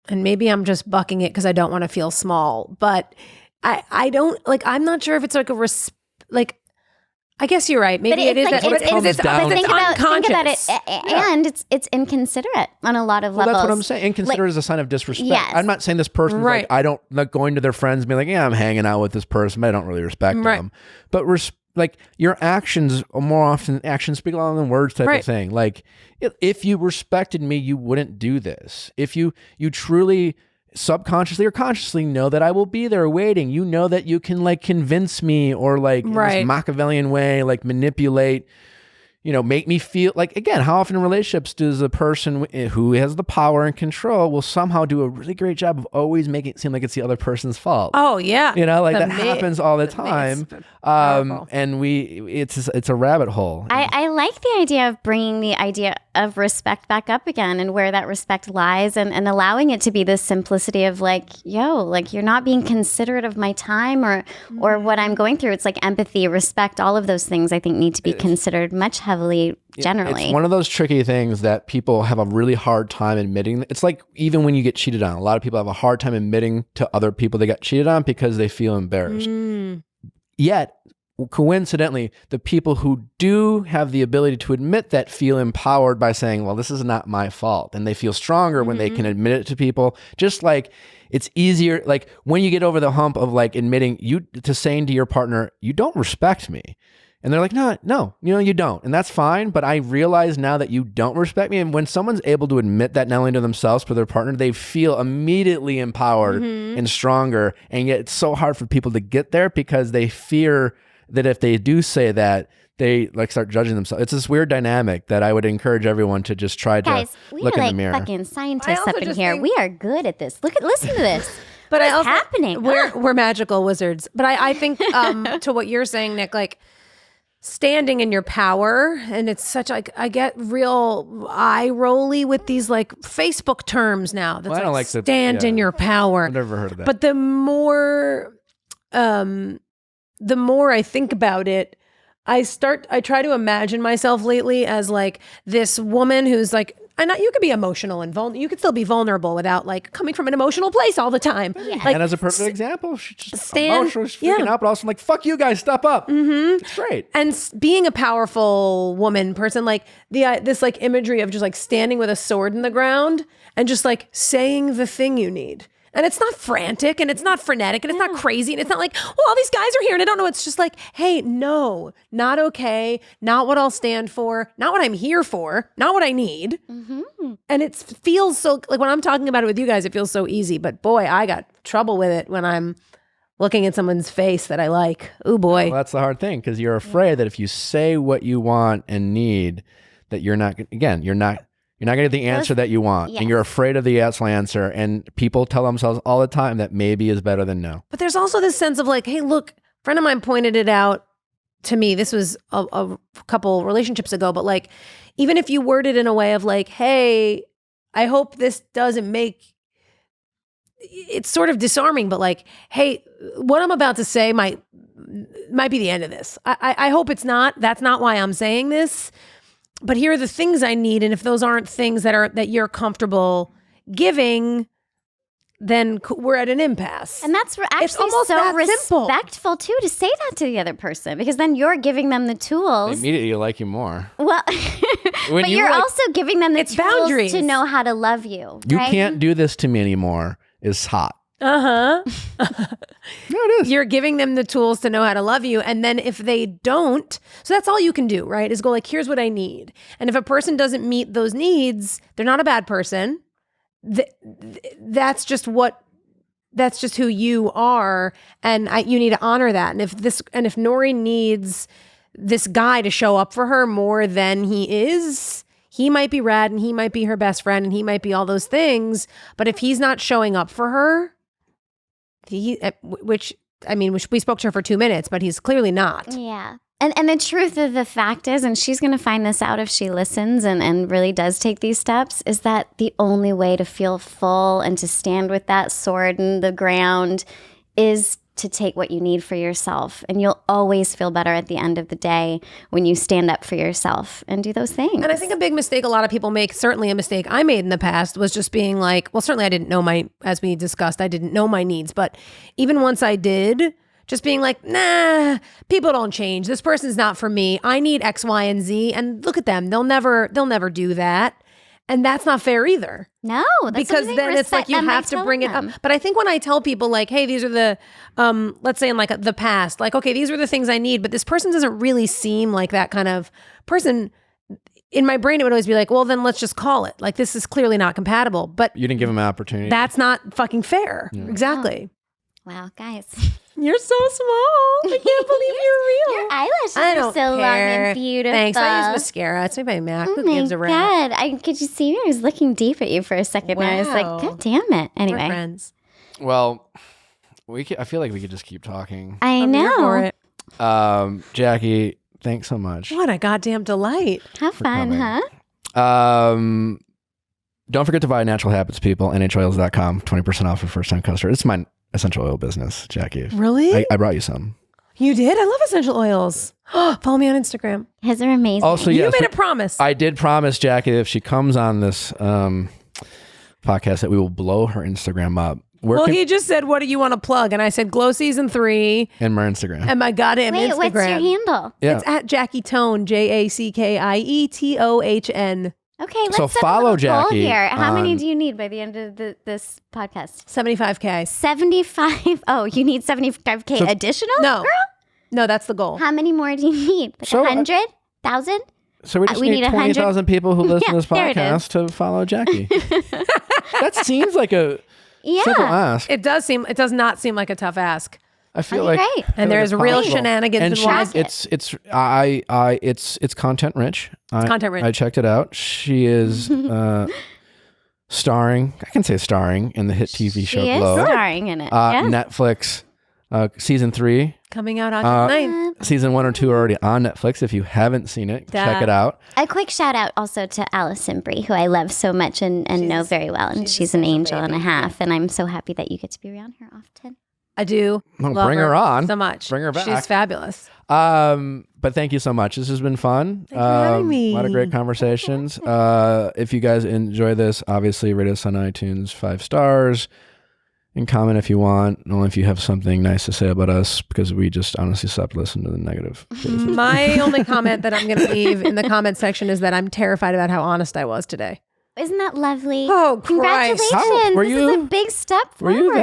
and maybe I'm just bucking it because I don't want to feel small, but I don't, like, I'm not sure if it's like I guess you're right. Maybe it is. Like, Think about it, and it's inconsiderate on a lot of levels. That's what I'm saying. Inconsiderate is a sign of disrespect. Yes. I'm not saying this person's like, I don't like going to their friends and being like, yeah, I'm hanging out with this person, but I don't really respect them. But like, your actions, more often actions speak louder than words type of thing. Like, if you respected me, you wouldn't do this. If you truly subconsciously or consciously know that I will be there waiting, you know that you can like convince me, or like in this Machiavellian way, like manipulate, make me feel like, again, how often in relationships does a person who has the power and control will somehow do a really great job of always making it seem like it's the other person's fault? Oh yeah. That happens all the time. And it's a rabbit hole. I like the idea of bringing the idea of respect back up again, and where that respect lies, and allowing it to be this simplicity of like, like, you're not being considerate of my time or what I'm going through. It's like empathy, respect, all of those things I think need to be considered much heavily generally. It's one of those tricky things that people have a really hard time admitting. It's like, even when you get cheated on, a lot of people have a hard time admitting to other people they got cheated on because they feel embarrassed. Yet, coincidentally, the people who do have the ability to admit that feel empowered by saying, well, this is not my fault. And they feel stronger when they can admit it to people. Just like it's easier, like when you get over the hump of like admitting saying to your partner, you don't respect me. And they're like, no, you don't. And that's fine. But I realize now that you don't respect me. And when someone's able to admit that, not only to themselves, but their partner, they feel immediately empowered and stronger. And yet it's so hard for people to get there, because they fear that if they do say that, they like start judging themselves. It's this weird dynamic that I would encourage everyone to just try to look in the mirror. Fucking scientists up in here. We are good at this. Listen to this. But what's happening? We're magical wizards. But I think to what you're saying, Nick, like, standing in your power, and it's such like, I get real eye rolly with these like Facebook terms now. That's I stand in your power. I've never heard of that. But the more I think about it, I try to imagine myself lately as like this woman who's like, you could be emotional and you could still be vulnerable without like coming from an emotional place all the time. Yeah. Like, and as a perfect example, she's just emotional, she's freaking out, but also like, fuck you guys, step up. It's great. And being a powerful woman person, like this like imagery of just like standing with a sword in the ground and just like saying the thing you need. And it's not frantic, and it's not frenetic, and it's not crazy, and it's not like, well, all these guys are here and I don't know. It's just like, hey, no, not okay, not what I'll stand for, not what I'm here for, not what I need. And it feels so, like when I'm talking about it with you guys, it feels so easy. But boy, I got trouble with it when I'm looking at someone's face that I like. Oh boy. Well, that's the hard thing, because you're afraid that if you say what you want and need, that you're not going to get the answer that you want. And you're afraid of the yes answer. And people tell themselves all the time that maybe is better than no. But there's also this sense of like, hey, look, a friend of mine pointed it out to me. This was a couple relationships ago. But like, even if you word it in a way of like, hey, I hope this doesn't make, it's sort of disarming, but like, hey, what I'm about to say might be the end of this. I hope it's not. That's not why I'm saying this. But here are the things I need, and if those aren't things that you're comfortable giving, then we're at an impasse. And that's actually almost so that simple. respectful too to say that to the other person, because then you're giving them the They tools. immediately like you more. Well, When but you, you're like- also giving them the It's tools boundaries. to know how to love you. You right? can't do this to me anymore is hot. Uh-huh. No, it is. You're giving them the tools to know how to love you. And then if they don't, so that's all you can do, right? Is go like, here's what I need. And if a person doesn't meet those needs, they're not a bad person. That's just who you are. And you need to honor that. And if Nori needs this guy to show up for her more than he is, he might be rad and he might be her best friend and he might be all those things. But if he's not showing up for her, which we spoke to her for 2 minutes, but he's clearly not. Yeah. And the truth of the fact is, and she's going to find this out if she listens and really does take these steps, is that the only way to feel full and to stand with that sword in the ground is to take what you need for yourself. And you'll always feel better at the end of the day when you stand up for yourself and do those things. And I think a big mistake a lot of people make, certainly a mistake I made in the past, was just being like, well, certainly I didn't know as we discussed, I didn't know my needs. But even once I did, just being like, nah, people don't change. This person's not for me. I need X, Y, and Z. And look at them. They'll never do that. And that's not fair either. No, that's Because then it's like you have to bring it up. But I think when I tell people like, hey, these are the, let's say in like the past, like, okay, these are the things I need, but this person doesn't really seem like that kind of person. In my brain, it would always be like, well, then let's just call it. Like, this is clearly not compatible. But You didn't give him an opportunity. that's not fucking fair. Exactly. Wow, guys. You're so small. I can't believe you're real. Your eyelashes I are don't so long care. and beautiful. Thanks. I use mascara. It's made by MAC. Oh Who my gives a rap? God. Could you see me? I was looking deep at you for a second. And I was like, Wow. God damn it. We're Anyway. friends. Well, I feel like we could just keep talking. I I'm here for know. it. Jackie, thanks so much. What a goddamn delight. Have fun, coming. huh? Don't forget to buy Natural Habits, people. NHOils.com. 20% off for first-time customer. It's my essential oil business, Jackie. Really? I brought you some. You did? I love essential oils. Follow me on Instagram. His are amazing. Also, You yes, made a promise. I did promise Jackie if she comes on this podcast that we will blow her Instagram up. Well, he just said, what do you want to plug? And I said, Glow Season 3 and my Instagram. and my goddamn Wait, Instagram. what's your handle? Yeah. It's at Jackie Tohn, JACKIETOHN. Okay, let's So set a follow little goal Jackie here. How many on- do you need by the end of this podcast? 75K. 75. Oh, you need 75K So- additional? No. Girl? No, that's the goal. How many more do you need? So, 100? 1,000? So we just we need need 100 20,000 people who listen Yeah, to this there it podcast to follow Jackie. That seems like a simple Yeah. ask. It does not seem like a tough ask. I feel Okay, like great. I feel And like there's it's real possible. shenanigans And involved. it's content rich. content rich. I checked it out. She is starring. I can say starring in the hit TV show She is Glow. starring in it. Yeah. Netflix season 3. Coming out August 9th. Season 1 or 2 are already on Netflix. If you haven't seen it, check it out. A quick shout out also to Allison Brie, who I love so much and know very well. And she's an angel and a half. And I'm so happy that you get to be around her often. I do. Well, love bring her on. so much. Bring her back. She's fabulous. But thank you so much. This has been fun. Thanks for having me. A lot of great conversations. If you guys enjoy this, obviously rate us on iTunes 5 stars and comment if you want. Only if you have something nice to say about us, because we just honestly stopped listening to the negative. My only comment that I'm going to leave in the comment section is that I'm terrified about how honest I was today. Isn't that lovely? Oh, Christ. Congratulations. How- were This you- is a big step Were forward. you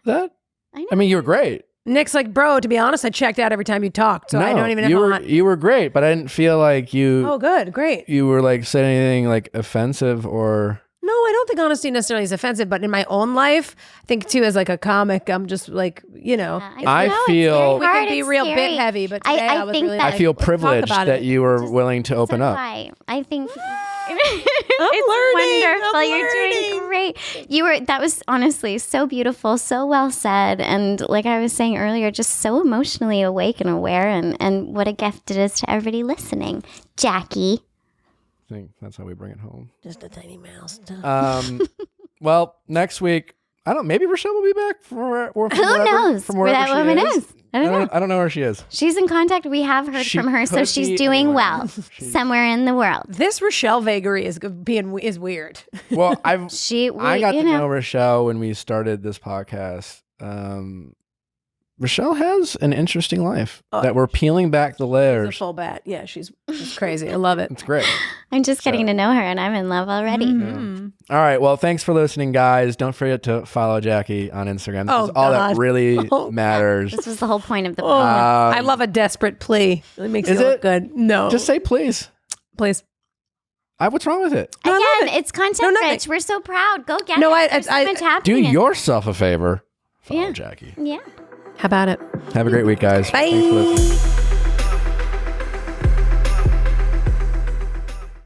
that? I know. I mean, you were great. Nick's like, bro, to be honest, I checked out every time you talked. So I don't even know you if were I'm you were great, but I didn't feel like Oh, good. Great. you were like saying anything like offensive or. No, I don't think honesty necessarily is offensive, but in my own life, I think too, as like a comic, I'm just like, I know, it's feel- very we hard, can be it's real scary. bit heavy, but today I was think really that- I like, feel let's talk privileged about that it. you were willing to open up. Why? I think I'm it's learning. wonderful. I'm You're learning. doing great. That was honestly so beautiful, so well said, and like I was saying earlier, just so emotionally awake and aware, and what a gift it is to everybody listening. Jackie. I think that's how we bring it home. Just a tiny mouse. Well, next week, I don't. Maybe Rochelle will be back from Who knows where that woman is? I don't know. I don't know where she is. She's in contact. We have heard from her, so she's doing well somewhere in the world. This Rochelle vagary is weird. Well, I got to know Rochelle when we started this podcast. Rochelle has an interesting life that we're peeling back the layers. She's a full bat. Yeah, she's crazy. I love it. It's great. I'm just getting to know her, and I'm in love already. Yeah. All right. Well, thanks for listening, guys. Don't forget to follow Jackie on Instagram. This is all that really matters. This was the whole point of the podcast. I love a desperate plea. It makes it look good. No. Just say please. Please. What's wrong with it? Again, it's content rich. We're so proud. Go get it. There's so much happening. Do yourself a favor. Follow Jackie. Yeah. How about it? Have a great week, guys. Bye. Thanks for listening.